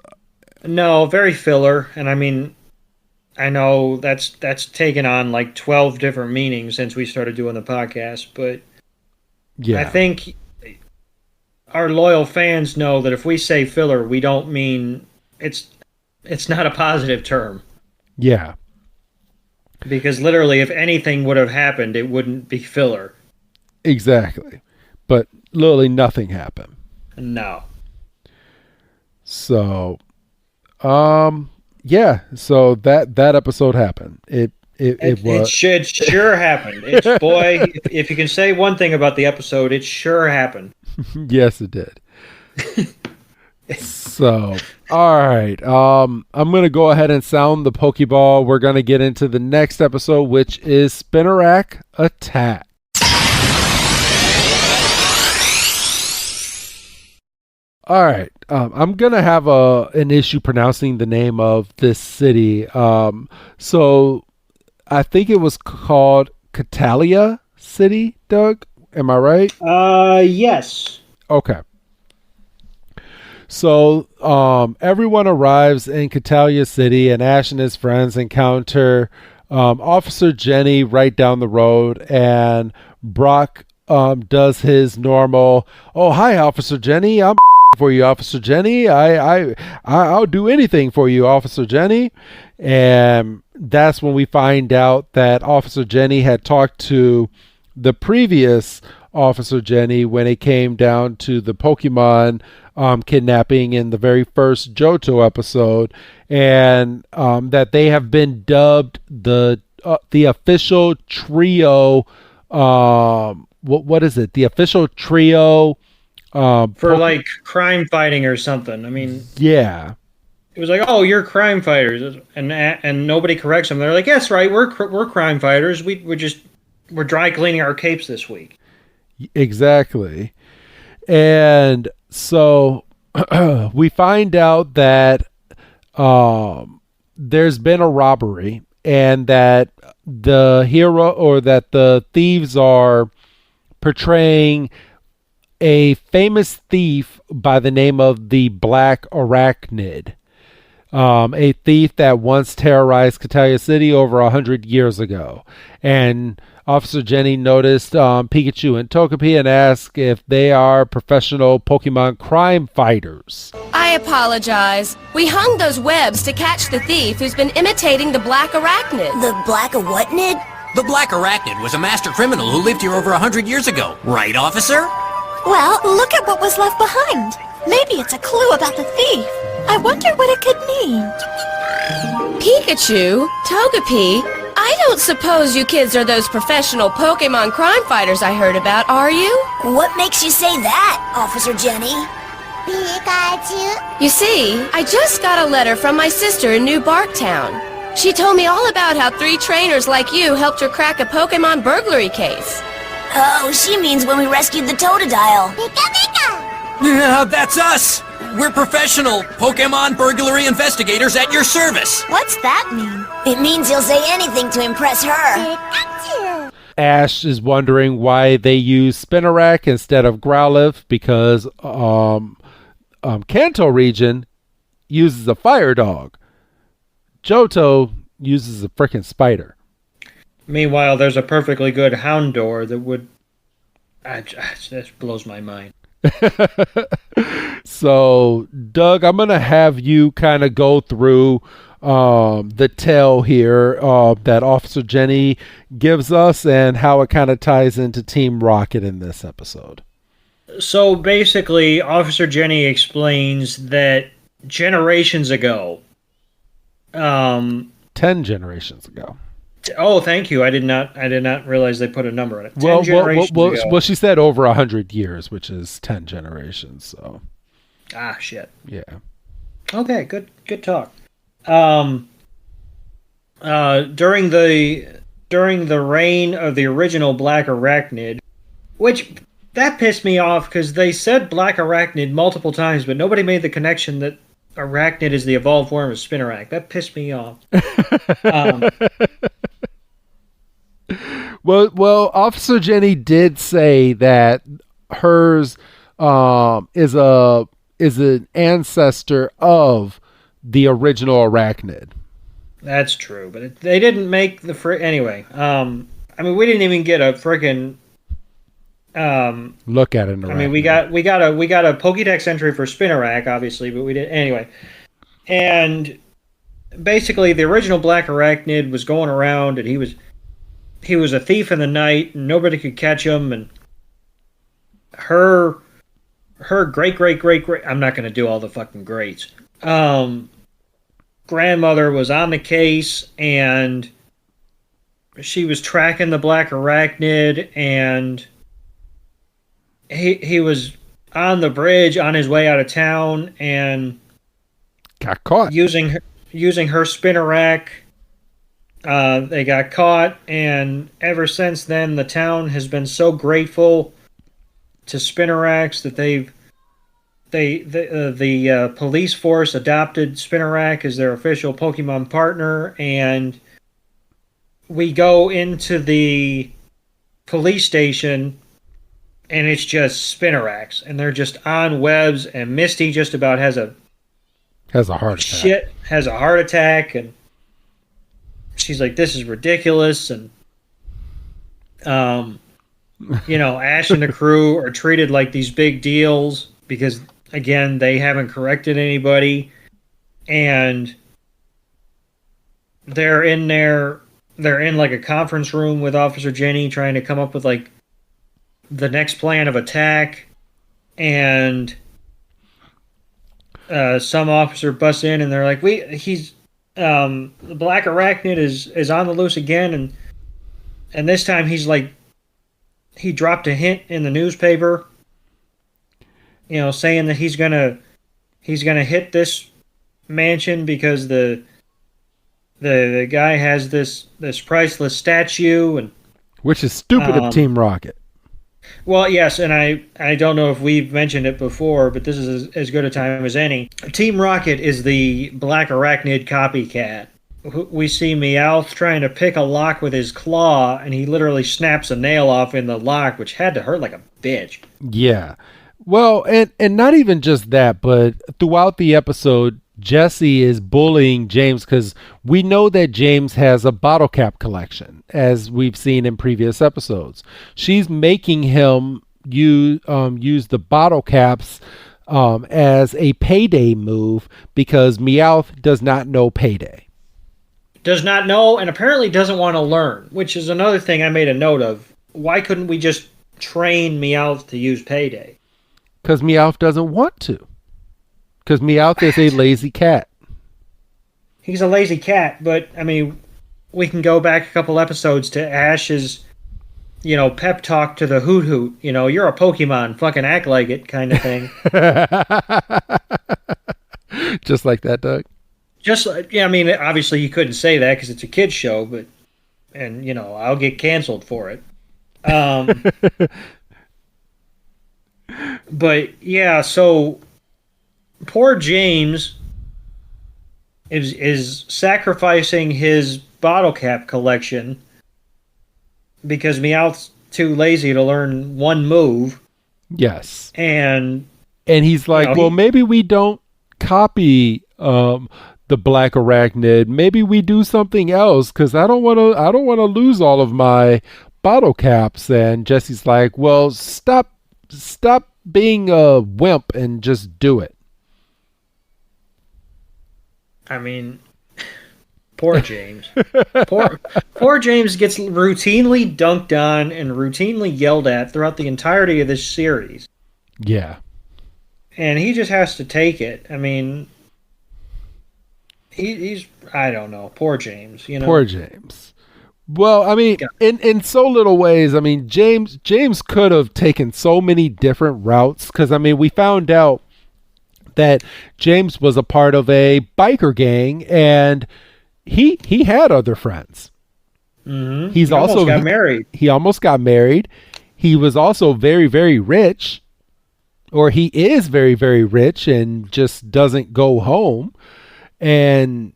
No, very filler. And I mean, I know that's taken on like 12 different meanings since we started doing the podcast, but yeah, I think our loyal fans know that if we say filler, we don't mean it's not a positive term. Yeah. Because literally, if anything would have happened, it wouldn't be filler. Exactly. But literally nothing happened. No. So, yeah. So that episode happened. It It was. It sure happened. It's boy. If you can say one thing about the episode, it sure happened. Yes, it did. So, all right. I'm going to go ahead and sound the Pokeball. We're going to get into the next episode, which is Spinarak Attack. All right. I'm going to have an issue pronouncing the name of this city. So I think it was called Catalia City, Doug. Am I right? Yes. Okay. So everyone arrives in Catalia City, and Ash and his friends encounter Officer Jenny right down the road, and Brock does his normal, "Oh, hi, Officer Jenny. I'm for you, Officer Jenny. I'll do anything for you, Officer Jenny." And that's when we find out that Officer Jenny had talked to the previous Officer Jenny when it came down to the Pokemon kidnapping in the very first Johto episode, and that they have been dubbed the official trio. What is it? The official trio for like crime fighting or something. I mean, yeah. It was like, "Oh, you're crime fighters," and nobody corrects them. They're like, "Yes, right, we're crime fighters. We're dry cleaning our capes this week." Exactly. And so we find out that there's been a robbery, and that the hero, or that the thieves are portraying a famous thief by the name of the Black Arachnid. A thief that once terrorized Catalia City over 100 years ago. And Officer Jenny noticed Pikachu and Togepi and asked if they are professional Pokemon crime fighters. I apologize. We hung those webs to catch the thief who's been imitating the Black Arachnid. The Black What-nid? The Black Arachnid was a master criminal who lived here over 100 years ago. Right, officer? Well, look at what was left behind. Maybe it's a clue about the thief. I wonder what it could mean. Pikachu? Togepi? I don't suppose you kids are those professional Pokemon crime fighters I heard about, are you? What makes you say that, Officer Jenny? You see, I just got a letter from my sister in New Barktown. She told me all about how 3 trainers like you helped her crack a Pokemon burglary case. Oh, she means when we rescued the Totodile. Yeah, that's us! We're professional Pokemon burglary investigators at your service. What's that mean? It means he'll say anything to impress her. Ash is wondering why they use Spinarak instead of Growlithe, because Kanto region uses a fire dog. Johto uses a frickin' spider. Meanwhile, there's a perfectly good Houndour that would... That blows my mind. So, Doug, I'm going to have you kind of go through the tale here that Officer Jenny gives us and how it kind of ties into Team Rocket in this episode. So, basically, Officer Jenny explains that generations ago... 10 generations ago. Oh, thank you. I did not realize they put a number on it. 10 generations ago. Well, she said over 100 years, which is 10 generations. So, shit. Yeah. Okay, good talk. During the reign of the original Black Arachnid, which that pissed me off because they said Black Arachnid multiple times, but nobody made the connection that Arachnid is the evolved form of Spinarak. That pissed me off. Well, Officer Jenny did say that hers is an ancestor of the original Arachnid. That's true, but they didn't make the anyway. I mean, we didn't even get a freaking look at it. I mean, we got a Pokédex entry for Spinarak, obviously, but we did anyway. And basically, the original Black Arachnid was going around, and he was a thief in the night, and nobody could catch him. And her great I'm not going to do all the fucking greats. Grandmother was on the case, and she was tracking the black arachnid, and he was on the bridge on his way out of town and got caught using her Spinarak. They got caught, and ever since then, the town has been so grateful to Spinaraks that the police force adopted Spinarak as their official Pokemon partner, and we go into the police station, and it's just Spinaraks, and they're just on webs, and Misty just about has a heart attack. Has a heart attack, and she's like, "This is ridiculous," and Ash and the crew are treated like these big deals because, again, they haven't corrected anybody, and they're in like a conference room with Officer Jenny trying to come up with like the next plan of attack, and some officer busts in and they're like, the black arachnid is on the loose again, and this time he's like, he dropped a hint in the newspaper, saying that he's gonna hit this mansion because the guy has this priceless statue, and which is stupid of Team Rocket. Well, yes, and I don't know if we've mentioned it before, but this is as good a time as any. Team Rocket is the black arachnid copycat. We see Meowth trying to pick a lock with his claw, and he literally snaps a nail off in the lock, which had to hurt like a bitch. Yeah. Well, and not even just that, but throughout the episode, Jessie is bullying James because we know that James has a bottle cap collection, as we've seen in previous episodes. She's making him use the bottle caps as a payday move because Meowth does not know payday. Does not know, and apparently doesn't want to learn, which is another thing I made a note of. Why couldn't we just train Meowth to use payday? Because Meowth doesn't want to. Because Meowth is a lazy cat. He's a lazy cat, but, I mean, we can go back a couple episodes to Ash's, pep talk to the Hoot Hoot. You're a Pokemon, fucking act like it kind of thing. Just like that, Doug? I mean, obviously you couldn't say that because it's a kid's show, but, I'll get canceled for it. But, yeah, so poor James is sacrificing his bottle cap collection because Meowth's too lazy to learn one move. Yes. And he's like, well, maybe we don't copy the black arachnid. Maybe we do something else because I don't want to lose all of my bottle caps. And Jessie's like, well, stop being a wimp and just do it. I mean, poor James. poor James gets routinely dunked on and routinely yelled at throughout the entirety of this series. Yeah. And he just has to take it. I mean, he's I don't know. Poor James, Poor James. Well, I mean, in so little ways, I mean, James could have taken so many different routes because, I mean, we found out that James was a part of a biker gang and he had other friends. Mm-hmm. He also got married. He almost got married. He was also very, very rich, or he is very, very rich and just doesn't go home. And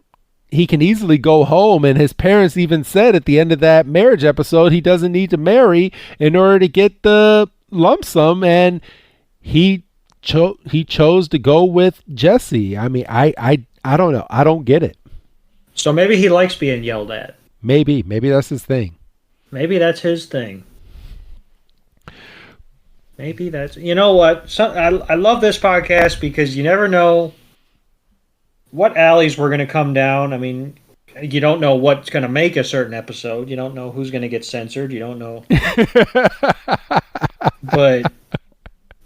he can easily go home. And his parents even said at the end of that marriage episode, he doesn't need to marry in order to get the lump sum. And he chose to go with Jessie. I mean, I don't know. I don't get it. So maybe he likes being yelled at. Maybe that's his thing. Maybe that's his thing. Maybe that's, you know what? I love this podcast because you never know what alleys we're going to come down. I mean, you don't know what's going to make a certain episode. You don't know who's going to get censored. You don't know. But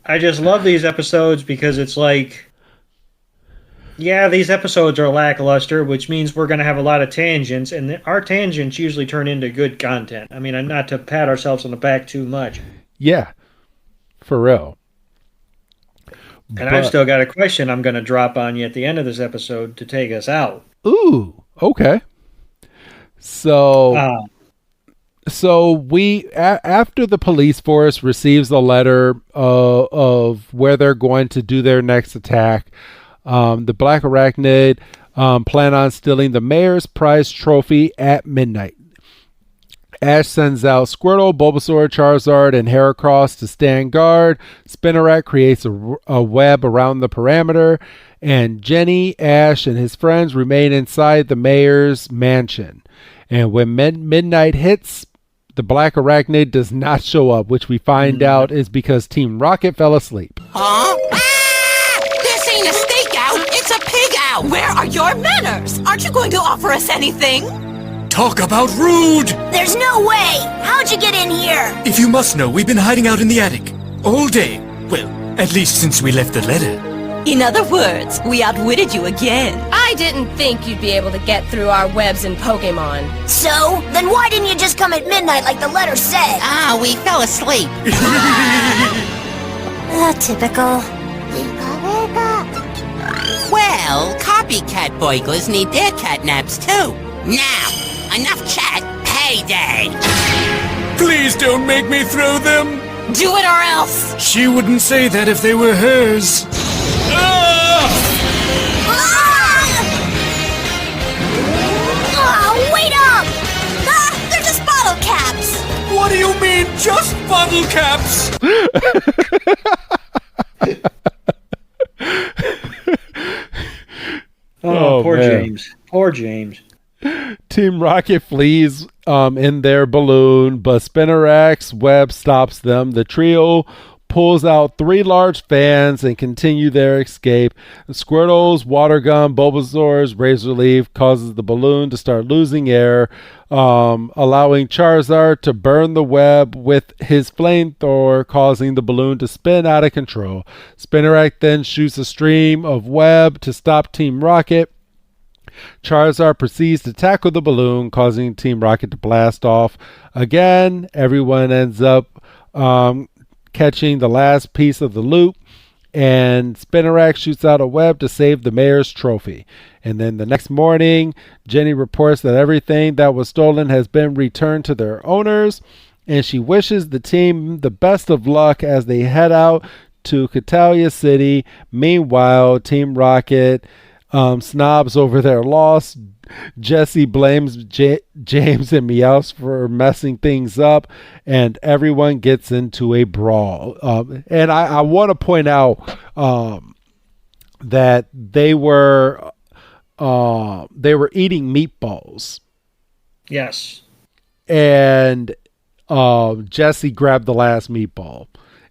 I just love these episodes because it's like Yeah, these episodes are lackluster, which means we're going to have a lot of tangents, and our tangents usually turn into good content. I mean, not to pat ourselves on the back too much. Yeah, for real. And I've still got a question I'm going to drop on you at the end of this episode to take us out. Ooh, okay. So after the police force receives a letter of where they're going to do their next attack, the Black Arachnid plan on stealing the mayor's prize trophy at midnight. Ash sends out Squirtle, Bulbasaur, Charizard, and Heracross to stand guard. Spinarak creates a web around the perimeter, and Jenny, Ash, and his friends remain inside the mayor's mansion. And when midnight hits, the Black Arachnid does not show up, which we find out is because Team Rocket fell asleep. Huh? Ah! This ain't a stakeout, it's a pig out! Where are your manners? Aren't you going to offer us anything? Talk about rude! There's no way! How'd you get in here? If you must know, we've been hiding out in the attic. All day. Well, at least since we left the letter. In other words, we outwitted you again. I didn't think you'd be able to get through our webs in Pokemon. So? Then why didn't you just come at midnight like the letter said? Ah, we fell asleep. Typical. Well, copycat burglars need their catnaps too. Now, enough chat. Payday! Please don't make me throw them! Do it or else! She wouldn't say that if they were hers. Wait up! They're just bottle caps! What do you mean, just bottle caps? Poor man. James. Poor James. Team Rocket flees in their balloon, but Spinarak's web stops them. The trio pulls out 3 large fans and continue their escape. Squirtle's water gun, Bulbasaur's razor leaf causes the balloon to start losing air, allowing Charizard to burn the web with his flamethrower, causing the balloon to spin out of control. Spinarak then shoots a stream of web to stop Team Rocket. Charizard proceeds to tackle the balloon, causing Team Rocket to blast off. Again, everyone ends up catching the last piece of the loop, and Spinarak shoots out a web to save the mayor's trophy. And then the next morning, Jenny reports that everything that was stolen has been returned to their owners, and she wishes the team the best of luck as they head out to Catalia City. Meanwhile, Team Rocket snobs over their loss. Jesse blames James and Meowth for messing things up, and everyone gets into a brawl. And I want to point out that they were eating meatballs. Yes. And Jesse grabbed the last meatball,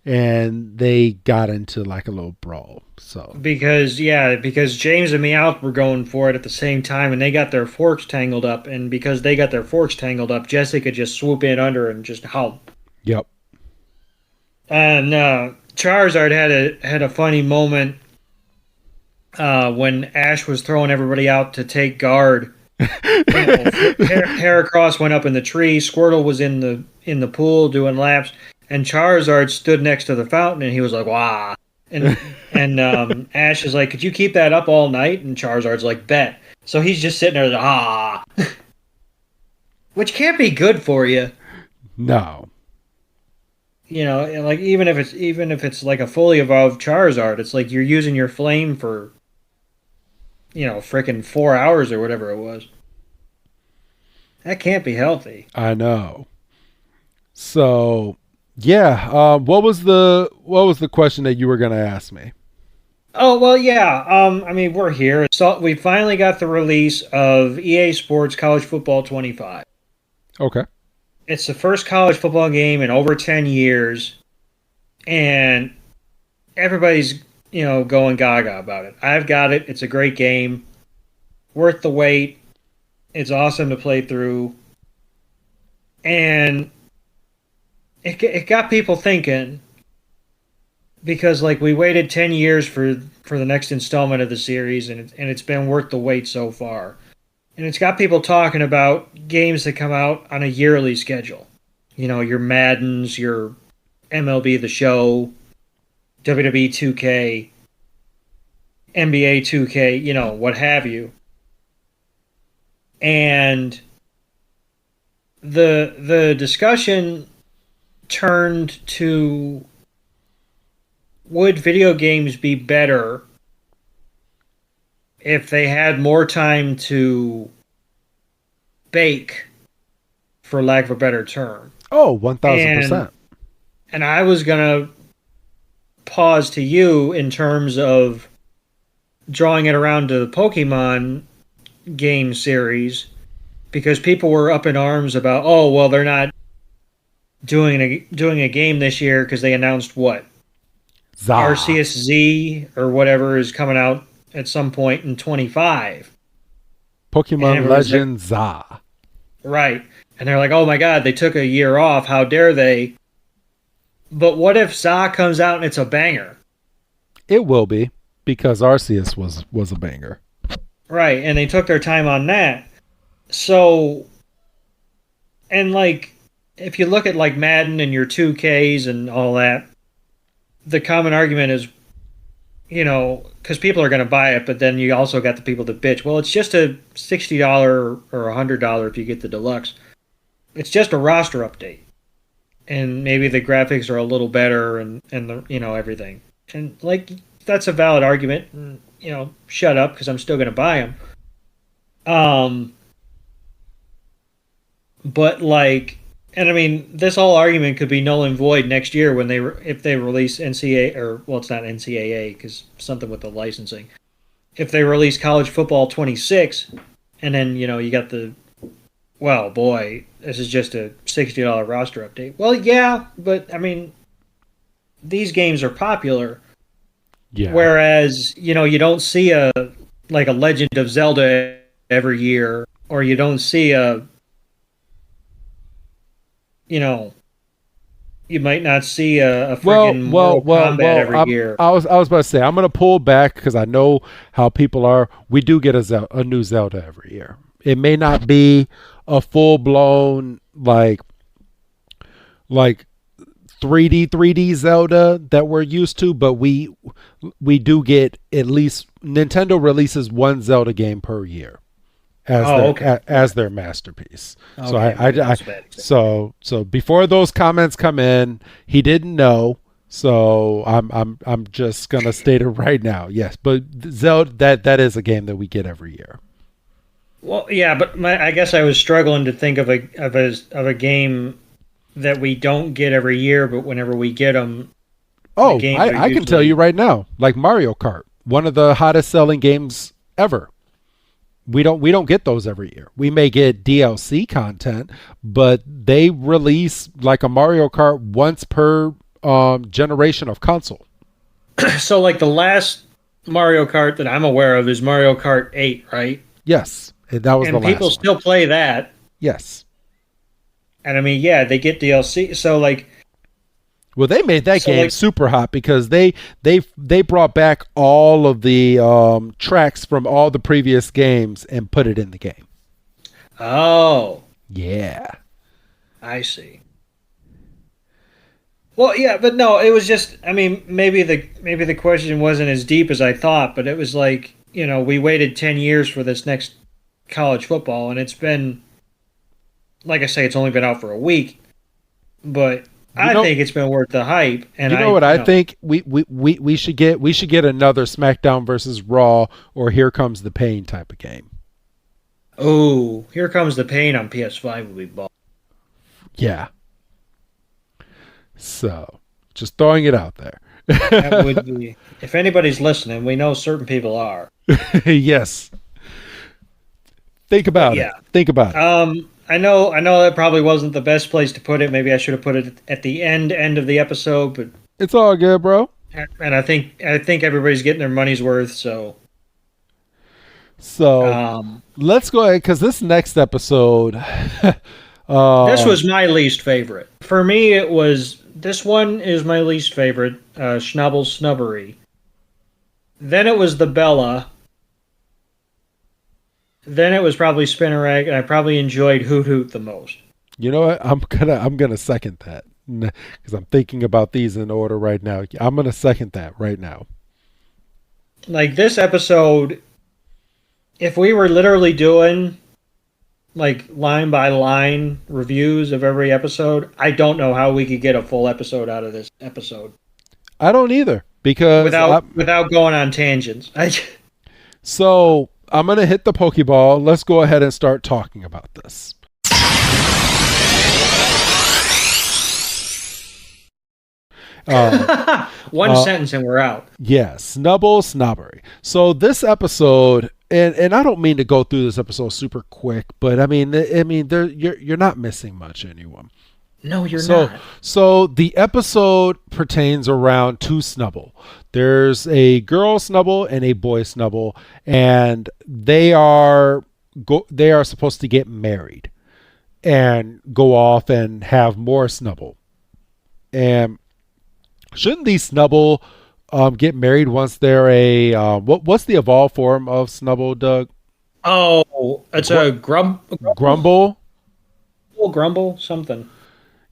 and they got into like a little brawl. So because James and Meowth were going for it at the same time, and they got their forks tangled up, and because they got their forks tangled up, Jesse could just swoop in under and just help. Yep. And Charizard had a funny moment when Ash was throwing everybody out to take guard. Heracross went up in the tree. Squirtle was in the pool doing laps, and Charizard stood next to the fountain, and he was like, "Wah!" And Ash is like, "Could you keep that up all night?" And Charizard's like, "Bet." So he's just sitting there, ah, which can't be good for you. No. You know, like even if it's like a fully evolved Charizard, it's like you're using your flame for, frickin' 4 hours or whatever it was. That can't be healthy. I know. So, yeah. What was the question that you were going to ask me? Oh, well, yeah. I mean, we're here. So we finally got the release of EA Sports College Football 25. Okay. It's the first college football game in over 10 years, and everybody's, going gaga about it. I've got it. It's a great game. Worth the wait. It's awesome to play through. And it got people thinking, because like we waited 10 years for the next installment of the series, and it's been worth the wait so far. And it's got people talking about games that come out on a yearly schedule. You know, your Maddens, your MLB The Show, WWE 2K, NBA 2K, you know, what have you. And the discussion turned to, would video games be better if they had more time to bake, for lack of a better term? Oh, 1,000%. And I was going to pause to you in terms of drawing it around to the Pokemon game series, because people were up in arms about, oh, well, they're not doing a game this year because they announced what? Arceus Z or whatever is coming out at some point in 25. Pokemon Legends ZA. Right. And they're like, oh my god, they took a year off. How dare they? But what if ZA comes out and it's a banger? It will be, because Arceus was a banger. Right, and they took their time on that. So, and like, if you look at like Madden and your 2Ks and all that, the common argument is, you know, because people are going to buy it, but then you also got the people that bitch. Well, it's just a $60 or $100 if you get the deluxe. It's just a roster update, and maybe the graphics are a little better, and the, you know, everything. And like, that's a valid argument. And, you know, shut up, because I'm still going to buy them. But like, and I mean, this whole argument could be null and void next year when if they release NCAA, or well, it's not NCAA because something with the licensing. If they release College Football 26, and then, you know, you got the, well, boy, this is just a $60 roster update. Well, yeah, but I mean, these games are popular. Yeah. Whereas, you know, you don't see a Legend of Zelda every year, or you don't see you know, you might not see a freaking Mortal Kombat every year. I was about to say, I'm going to pull back because I know how people are. We do get a new Zelda every year. It may not be a full-blown, like 3D Zelda that we're used to, but we do get, at least Nintendo releases one Zelda game per year as their masterpiece. Okay, so so before those comments come in, he didn't know, so I'm just gonna state it right now. Yes, but Zelda, that is a game that we get every year. Well, yeah, but I guess I was struggling to think of a game that we don't get every year, but whenever we get them, I can tell you right now, like Mario Kart, one of the hottest selling games ever. We don't get those every year. We may get DLC content, but they release like a Mario Kart once per generation of console. So like the last Mario Kart that I'm aware of is Mario Kart 8, right? Yes, that was the last one. And people still play that. Yes. And I mean, yeah, they get DLC. So like, well, they made that game super hot because they brought back all of the tracks from all the previous games and put it in the game. Oh. Yeah. I see. Well, yeah, but no, it was just, I mean, maybe the question wasn't as deep as I thought, but it was like, you know, we waited 10 years for this next college football, and it's been, like I say, it's only been out for a week, but I think it's been worth the hype. And I think we should get another SmackDown versus Raw or Here Comes the Pain type of game. Oh, Here Comes the Pain on PS5 would be ball. Yeah. So, just throwing it out there. That would be. If anybody's listening, we know certain people are. Yes. Think about it. Think about it. I know that probably wasn't the best place to put it. Maybe I should have put it at the end of the episode, but it's all good, bro. And I think everybody's getting their money's worth, so let's go ahead, because this next episode this was my least favorite. For me, it was This one is my least favorite, Snubbull Snubbery. Then it was the Bella. Then it was probably Spinarak, and I probably enjoyed Hoot Hoot the most. You know what? I'm gonna second that because I'm thinking about these in order right now. I'm gonna second that right now. Like this episode, if we were literally doing like line by line reviews of every episode, I don't know how we could get a full episode out of this episode. I don't either because without going on tangents. So I'm gonna hit the Pokeball. Let's go ahead and start talking about this. One sentence and we're out. Yeah, Snubbull Snobbery. So this episode, and I don't mean to go through this episode super quick, but I mean, you're not missing much, anyone. No, you're not. So the episode pertains around two Snubbull. There's a girl Snubbull and a boy Snubbull, and they are supposed to get married and go off and have more Snubbull. And shouldn't these Snubbull get married once they're a what's the evolved form of Snubbull, Doug? Oh, it's a Grumble. Grumble something.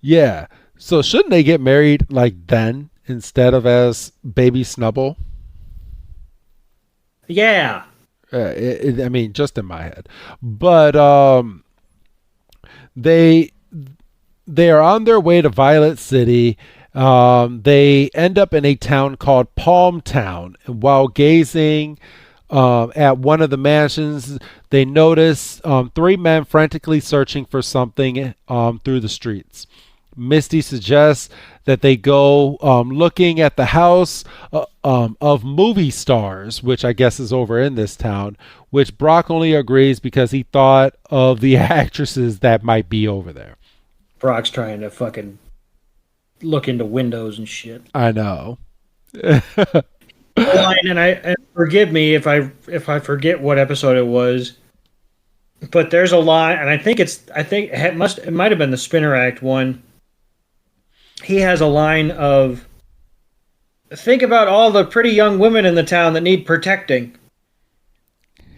Yeah. So shouldn't they get married like then instead of as baby Snubbull? Yeah. I mean, just in my head. But they are on their way to Violet City. They end up in a town called Palm Town. And while gazing at one of the mansions, they notice three men frantically searching for something through the streets. Misty suggests that they go looking at the house of movie stars, which I guess is over in this town, which Brock only agrees because he thought of the actresses that might be over there. Brock's trying to fucking look into windows and shit. I know. and forgive me if I forget what episode it was, but there's a line, and I think it might have been the Spinarak one. He has a line of, "Think about all the pretty young women in the town that need protecting."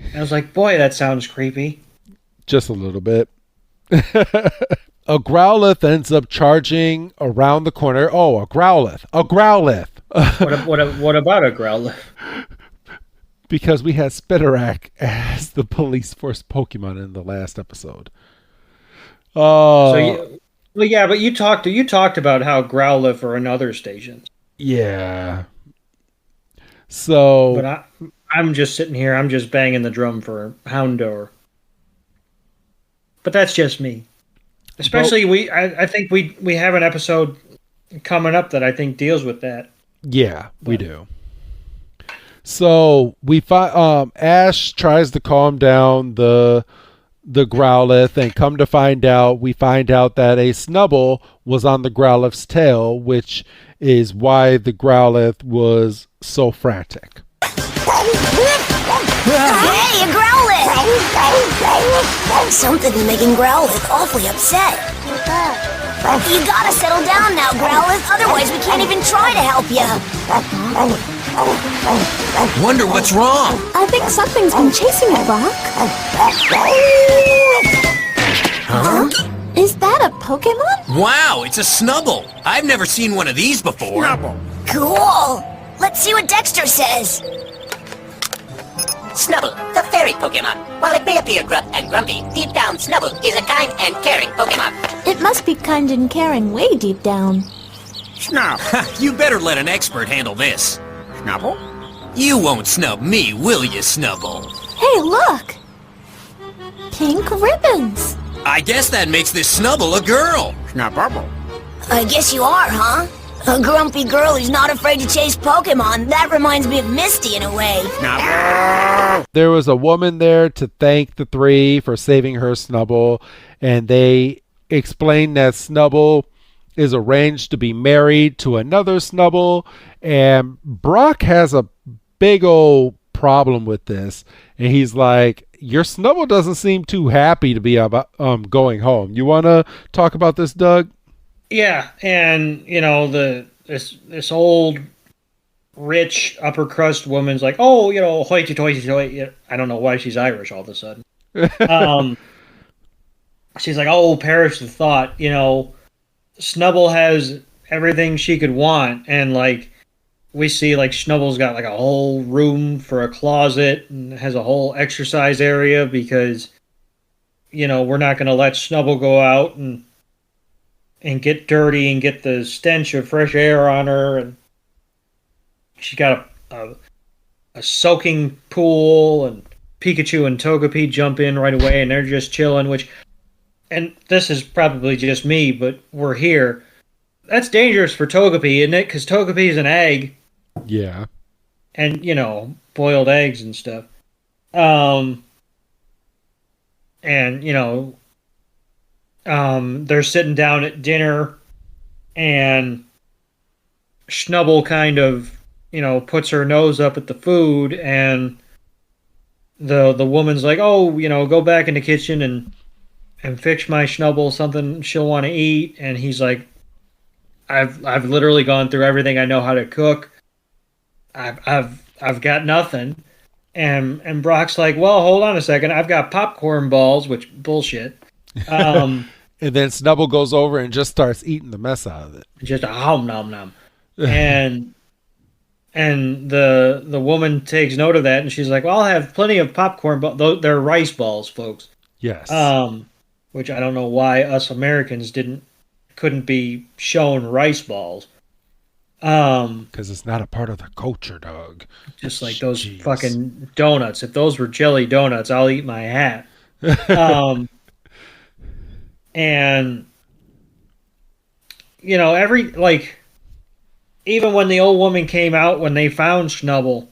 And I was like, boy, that sounds creepy. Just a little bit. A Growlithe ends up charging around the corner. Oh, a Growlithe. What about a Growlithe? Because we had Spinarak as the police force Pokemon in the last episode. But you talked about how Growlithe are in other stations. Yeah. So, but I'm just sitting here. I'm just banging the drum for Houndour. But that's just me. Especially I think we have an episode coming up that I think deals with that. Yeah, we do. So we find Ash tries to calm down the Growlithe, and come to find out, we find out that a Snubbull was on the Growlithe's tail, which is why the Growlithe was so frantic. Hey, a Growlithe! Something's making Growlithe awfully upset. You gotta settle down now, Growlithe, otherwise we can't even try to help you. Wonder what's wrong. I think something's been chasing it, Brock. Huh? Is that a Pokemon? Wow, it's a Snubbull. I've never seen one of these before. Cool. Let's see what Dexter says. Snubbull, the fairy Pokemon. While it may appear gruff and grumpy, deep down Snubbull is a kind and caring Pokemon. It must be kind and caring way deep down. Snubbull. You better let an expert handle this. Snubbull? You won't snub me, will you, Snubbull? Hey, look! Pink ribbons. I guess that makes this Snubbull a girl. Snubbull. I guess you are, huh? A grumpy girl who's not afraid to chase Pokemon. That reminds me of Misty in a way. Snubbull. There was a woman there to thank the three for saving her Snubbull, and they explained that Snubbull is arranged to be married to another Snubbull, and Brock has a big old problem with this, and he's like, your Snubbull doesn't seem too happy to be about going home. You want to talk about this, Doug? Yeah, and this old rich upper crust woman's like, oh, hoity toity toity. I don't know why she's Irish all of a sudden. She's like, oh, perish the thought. Snubbull has everything she could want, and like we see, like Snubbull's got like a whole room for a closet and has a whole exercise area because we're not going to let Snubbull go out and get dirty and get the stench of fresh air on her, and she got a soaking pool, and Pikachu and Togepi jump in right away, and they're just chilling, and this is probably just me, but we're here. That's dangerous for Togepi, isn't it? Because Togepi is an egg. Yeah. And, boiled eggs and stuff. They're sitting down at dinner, and Snubbull kind of, puts her nose up at the food, and the woman's like, oh, go back in the kitchen and fix my Snubbull something she'll want to eat. And he's like, I've literally gone through everything I know how to cook. I've got nothing. And Brock's like, well, hold on a second. I've got popcorn balls, which bullshit. And then Snubbull goes over and just starts eating the mess out of it. Just a hum nom nom. And the woman takes note of that, and she's like, well, I'll have plenty of popcorn, but they're rice balls, folks. Yes. Which I don't know why us Americans couldn't be shown rice balls. Because it's not a part of the culture, dog. Just like those fucking donuts. If those were jelly donuts, I'll eat my hat. And even when the old woman came out, when they found Snubbull,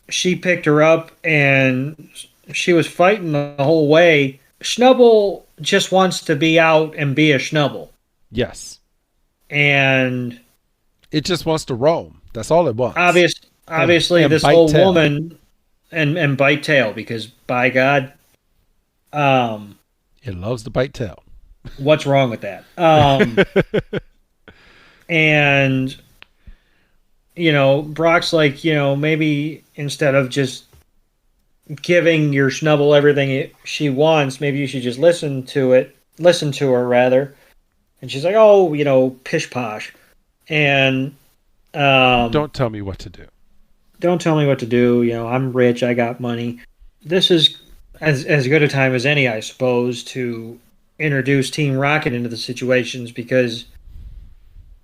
she picked her up and she was fighting the whole way. Snubbull just wants to be out and be a Snubbull. Yes. And it just wants to roam. That's all it wants. Obviously, and this old tail. Woman and bite tail, because by God, it loves to bite tail. What's wrong with that? And Brock's like, maybe instead of just giving your Snubbull everything she wants, maybe you should just listen to her rather. And she's like, oh, pish posh. And don't tell me what to do. Don't tell me what to do. I'm rich. I got money. This is as good a time as any, I suppose, to introduce Team Rocket into the situations, because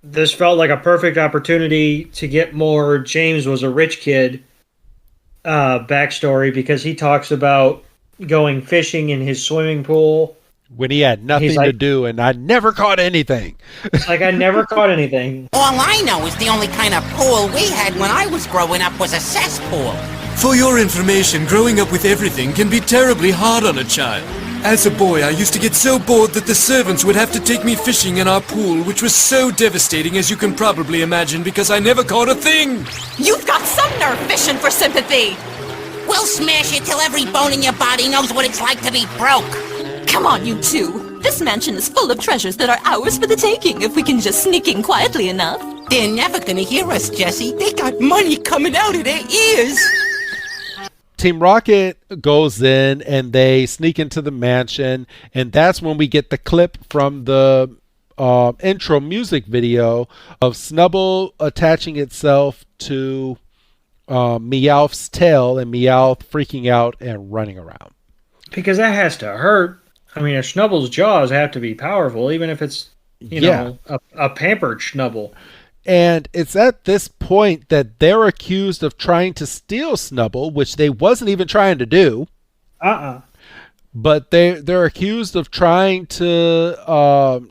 this felt like a perfect opportunity to get more James was a rich kid backstory, because he talks about going fishing in his swimming pool when he had nothing to do, and I never caught anything. It's like, I never caught anything. All I know is the only kind of pool we had when I was growing up was a cesspool. For your information, growing up with everything can be terribly hard on a child. As a boy, I used to get so bored that the servants would have to take me fishing in our pool, which was so devastating, as you can probably imagine, because I never caught a thing. You've got some nerve fishing for sympathy. We'll smash it till every bone in your body knows what it's like to be broke. Come on, you two. This mansion is full of treasures that are ours for the taking if we can just sneak in quietly enough. They're never gonna hear us, Jessie. They got money coming out of their ears. Team Rocket goes in and they sneak into the mansion, and that's when we get the clip from the intro music video of Snubbull attaching itself to Meowth's tail, and Meowth freaking out and running around. Because that has to hurt. I mean, a Snubbull's jaws have to be powerful, even if it's, you know, a pampered Snubbull. And it's at this point that they're accused of trying to steal Snubbull, which they wasn't even trying to do. But they're accused of trying to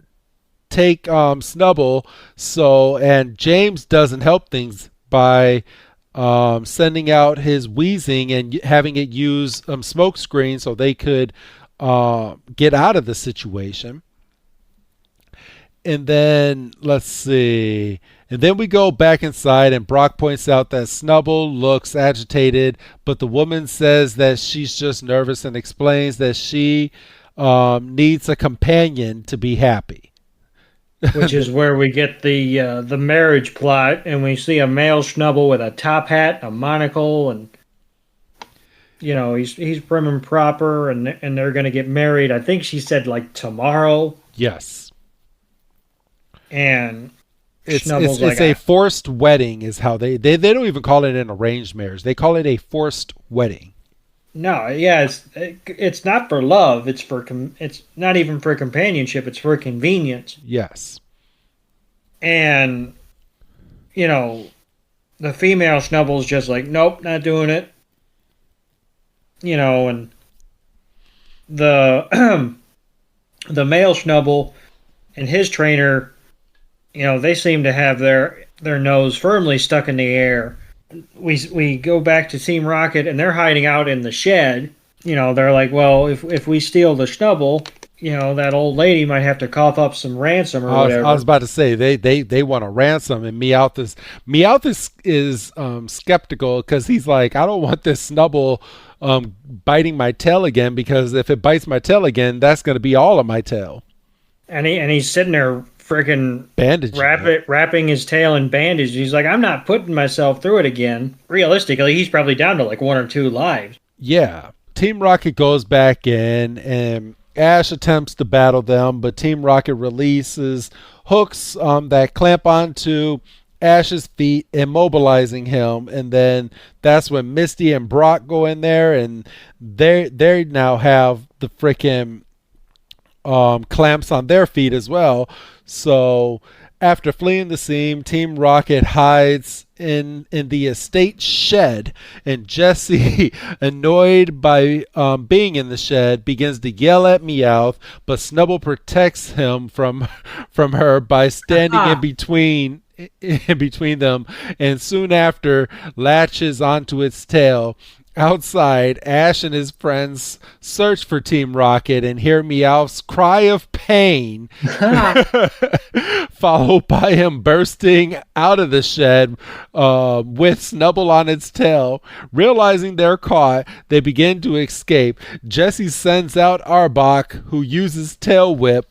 take Snubbull. And James doesn't help things by sending out his wheezing and having it use smoke screen so they could get out of the situation. And then, let's see. And then we go back inside, and Brock points out that Snubbull looks agitated, but the woman says that she's just nervous and explains that she needs a companion to be happy. which is where we get the marriage plot, and we see a male Snubbull with a top hat, a monocle, and he's prim and proper, and they're gonna get married. I think she said like tomorrow. Yes. And it's a forced wedding is how they don't even call it an arranged marriage. They call it a forced wedding. No, yeah, it's not for love. It's not even for companionship. It's for convenience. Yes. And the female Snubbull's just like, nope, not doing it. And the the male Snubbull and his trainer, they seem to have their nose firmly stuck in the air. We go back to Team Rocket, and they're hiding out in the shed. They're like, well, if we steal the Snubbull, that old lady might have to cough up some ransom or whatever. I was about to say they want a ransom, and Meowth is skeptical because he's like, I don't want this Snubbull biting my tail again, because if it bites my tail again, that's going to be all of my tail. And he's sitting there freaking wrapping his tail in bandages. He's like, I'm not putting myself through it again. Realistically, he's probably down to like 1 or 2 lives. Yeah. Team Rocket goes back in, and Ash attempts to battle them, but Team Rocket releases hooks that clamp onto Ash's feet, immobilizing him, and then that's when Misty and Brock go in there, and they now have the freaking clamps on their feet as well. So after fleeing the scene, Team Rocket hides in the estate shed, and Jessie, annoyed by being in the shed, begins to yell at Meowth, but Snubbull protects him from her by standing in between them, and soon after latches onto its tail. Outside, Ash and his friends search for Team Rocket and hear Meowth's cry of pain, followed by him bursting out of the shed with Snubbull on its tail. Realizing they're caught, they begin to escape. Jessie sends out Arbok, who uses Tail Whip,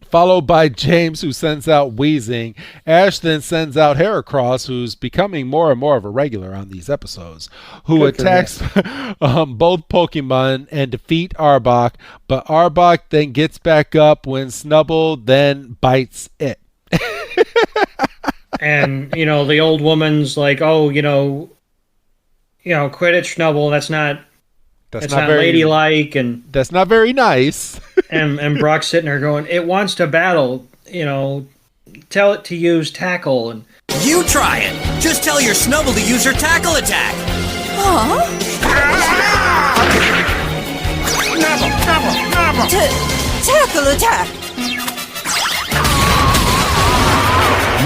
followed by James, who sends out Wheezing. Ash then sends out Heracross, who's becoming more and more of a regular on these episodes, who attacks both Pokemon and defeat Arbok, but Arbok then gets back up when Snubbull then bites it. And, the old woman's like, oh, quit it, Snubbull. That's not very ladylike, and that's not very nice. and Brock's sitting there going, it wants to battle, tell it to use tackle. And you try it. Just tell your Snubbull to use her tackle attack. Huh? Tackle attack.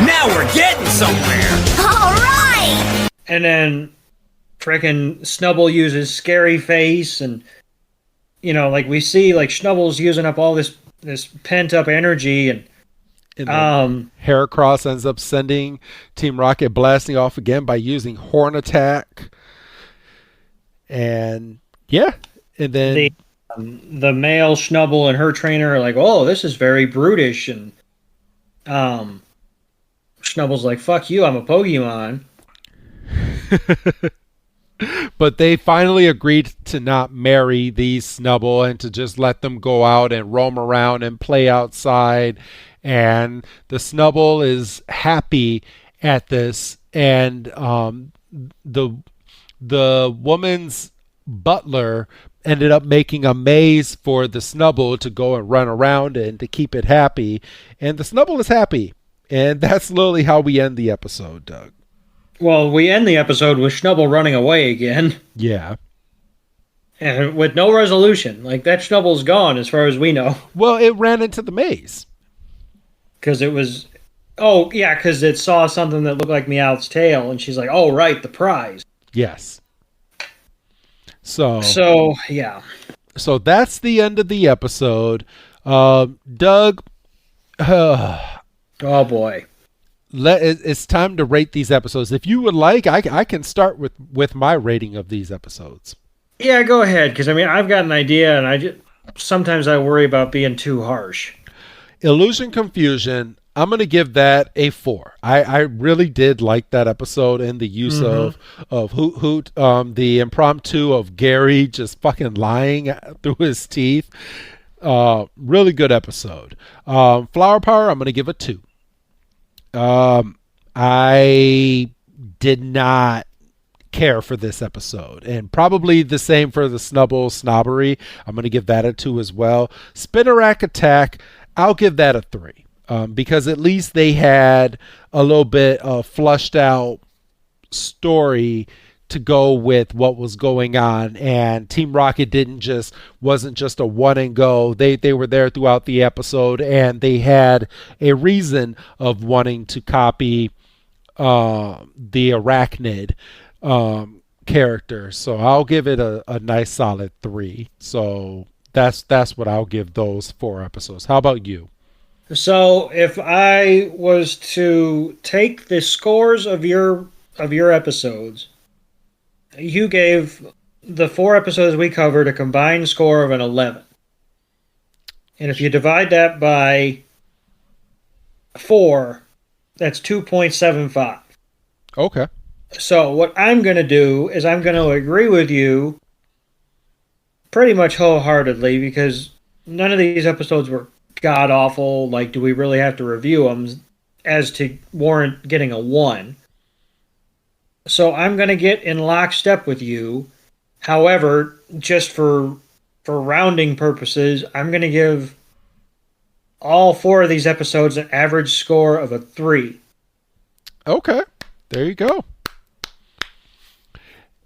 Now we're getting somewhere. All right. And then frickin' Snubbull uses Scary Face, and we see like Snubbull's using up all this pent up energy, and Heracross ends up sending Team Rocket blasting off again by using Horn Attack. And yeah, and then the male Snubbull and her trainer are like, oh, this is very brutish, and Snubbull's like, fuck you, I'm a Pokemon. But they finally agreed to not marry these Snubbull and to just let them go out and roam around and play outside. And the Snubbull is happy at this. And the woman's butler ended up making a maze for the Snubbull to go and run around and to keep it happy. And the Snubbull is happy. And that's literally how we end the episode, Doug. Well, we end the episode with Snubbull running away again. Yeah. And with no resolution. Like, that Snubbull's gone as far as we know. Well, it ran into the maze. Because it was... Oh, yeah, because it saw something that looked like Meowth's tail, and she's like, oh, right, the prize. Yes. So, yeah. So that's the end of the episode. Doug... oh, boy. It's time to rate these episodes. If you would like, I can start with my rating of these episodes. Yeah, go ahead, because I've got an idea, and sometimes I worry about being too harsh. Illusion Confusion, I'm going to give that a 4. I really did like that episode and the use of Hoot Hoot, the impromptu of Gary just fucking lying through his teeth. Really good episode. Flower Power, I'm going to give a 2. I did not care for this episode, and probably the same for the Snubbull Snobbery. I'm going to give that a 2 as well. Spinarak Attack, I'll give that a 3. Because at least they had a little bit of flushed out story to go with what was going on, and Team Rocket wasn't just a one and go. They were there throughout the episode, and they had a reason of wanting to copy the Arachnid character. So I'll give it a nice solid 3. So that's what I'll give those 4 episodes. How about you? So if I was to take the scores of your episodes, you gave the 4 episodes we covered a combined score of an 11. And if you divide that by 4, that's 2.75. Okay. So what I'm going to do is I'm going to agree with you pretty much wholeheartedly, because none of these episodes were god-awful. Like, do we really have to review them as to warrant getting a 1? So I'm going to get in lockstep with you. However, just for rounding purposes, I'm going to give all 4 of these episodes an average score of a 3. Okay. There you go.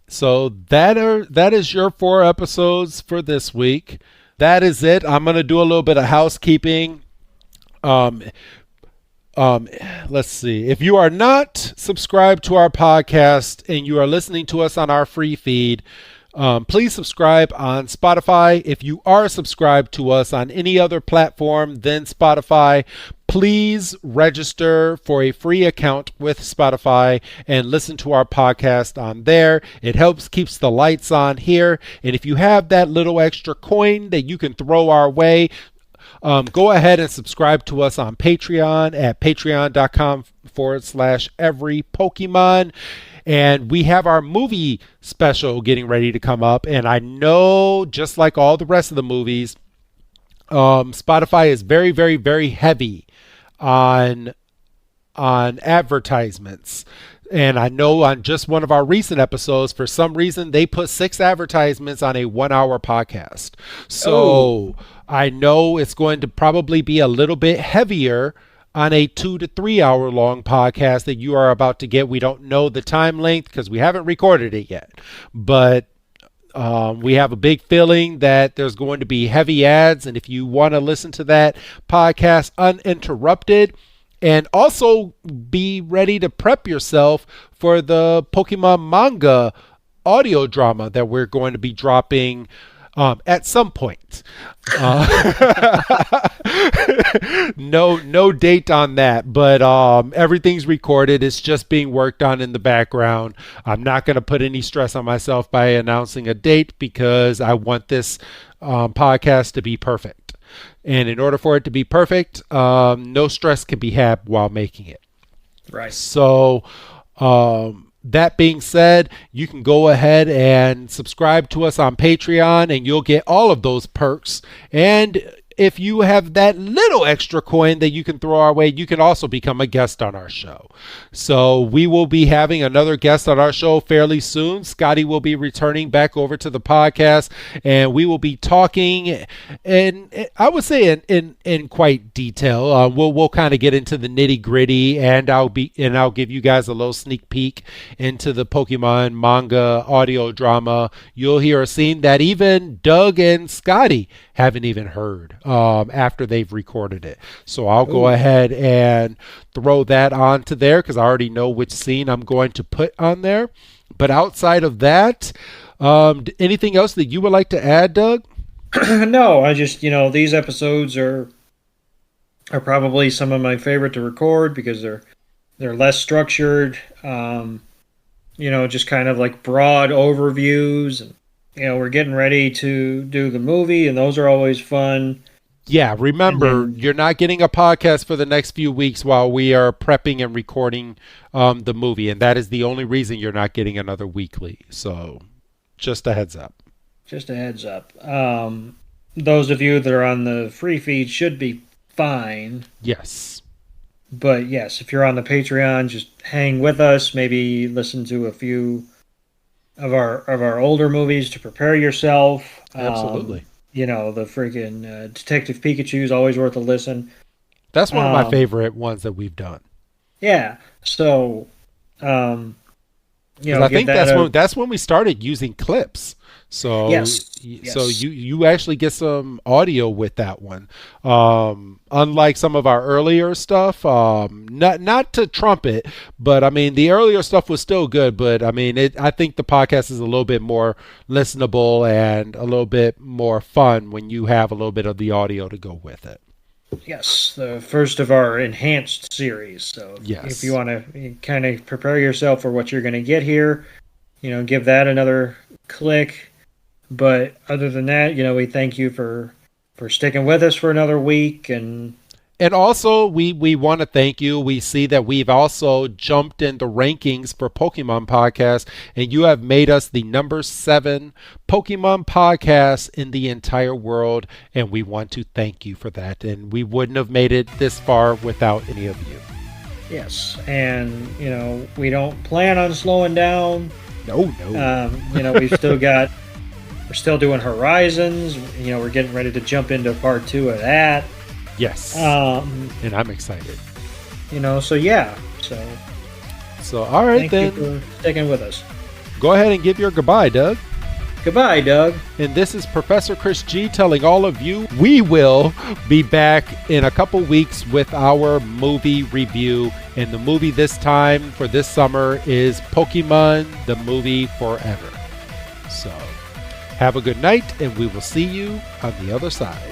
So that is your 4 episodes for this week. That is it. I'm going to do a little bit of housekeeping. Let's see. If you are not subscribed to our podcast and you are listening to us on our free feed, please subscribe on Spotify. If you are subscribed to us on any other platform than Spotify, please register for a free account with Spotify and listen to our podcast on there. It helps keeps the lights on here. And if you have that little extra coin that you can throw our way, go ahead and subscribe to us on Patreon at patreon.com/everypokemon. And we have our movie special getting ready to come up. And I know, just like all the rest of the movies, Spotify is very, very, very heavy on advertisements. And I know on just one of our recent episodes, for some reason, they put 6 advertisements on a 1-hour podcast. So I know it's going to probably be a little bit heavier on a 2 to 3 hour long podcast that you are about to get. We don't know the time length because we haven't recorded it yet, but we have a big feeling that there's going to be heavy ads. And if you want to listen to that podcast uninterrupted, and also be ready to prep yourself for the Pokemon manga audio drama that we're going to be dropping at some point. No date on that, but everything's recorded. It's just being worked on in the background. I'm not going to put any stress on myself by announcing a date because I want this podcast to be perfect. And in order for it to be perfect, no stress can be had while making it. Right. So, that being said, you can go ahead and subscribe to us on Patreon and you'll get all of those perks. And if you have that little extra coin that you can throw our way, you can also become a guest on our show. So we will be having another guest on our show fairly soon. Scotty will be returning back over to the podcast, and we will be talking, and I would say in quite detail. We'll kind of get into the nitty gritty, and I'll give you guys a little sneak peek into the Pokemon manga audio drama. You'll hear a scene that even Doug and Scotty haven't even heard after they've recorded it. So I'll go ahead and throw that onto there because I already know which scene I'm going to put on there. But outside of that, anything else that you would like to add, Doug? No, I just, these episodes are probably some of my favorite to record because they're less structured, just kind of like broad overviews. And, we're getting ready to do the movie, and those are always fun. Yeah, remember, you're not getting a podcast for the next few weeks while we are prepping and recording the movie, and that is the only reason you're not getting another weekly. So, just a heads up. Just a heads up. Those of you that are on the free feed should be fine. Yes. But yes, if you're on the Patreon, just hang with us. Maybe listen to a few of our older movies to prepare yourself. Absolutely. You know, the freaking Detective Pikachu is always worth a listen. That's one of my favorite ones that we've done. Yeah. So, you know, I think that's when we started using clips. So, so you actually get some audio with that one. Unlike some of our earlier stuff, not to trump it, but I mean the earlier stuff was still good. But I mean, I think the podcast is a little bit more listenable and a little bit more fun when you have a little bit of the audio to go with it. Yes, the first of our enhanced series. So if you want to kind of prepare yourself for what you're going to get here, you know, give that another click. But other than that, you know, we thank you for sticking with us for another week. And also, we want to thank you. We see that we've also jumped in the rankings for Pokemon Podcast, and you have made us the number 7 Pokemon podcast in the entire world, and we want to thank you for that. And we wouldn't have made it this far without any of you. Yes, and, you know, we don't plan on slowing down. No. You know, we're still doing Horizons. You know, we're getting ready to jump into part 2 of that. Yes. And I'm excited. You know, so yeah. So all right, then. Thank you for sticking with us. Go ahead and give your goodbye, Doug. Goodbye, Doug. And this is Professor Chris G telling all of you we will be back in a couple weeks with our movie review. And the movie this time for this summer is Pokemon the Movie Forever. So have a good night, and we will see you on the other side.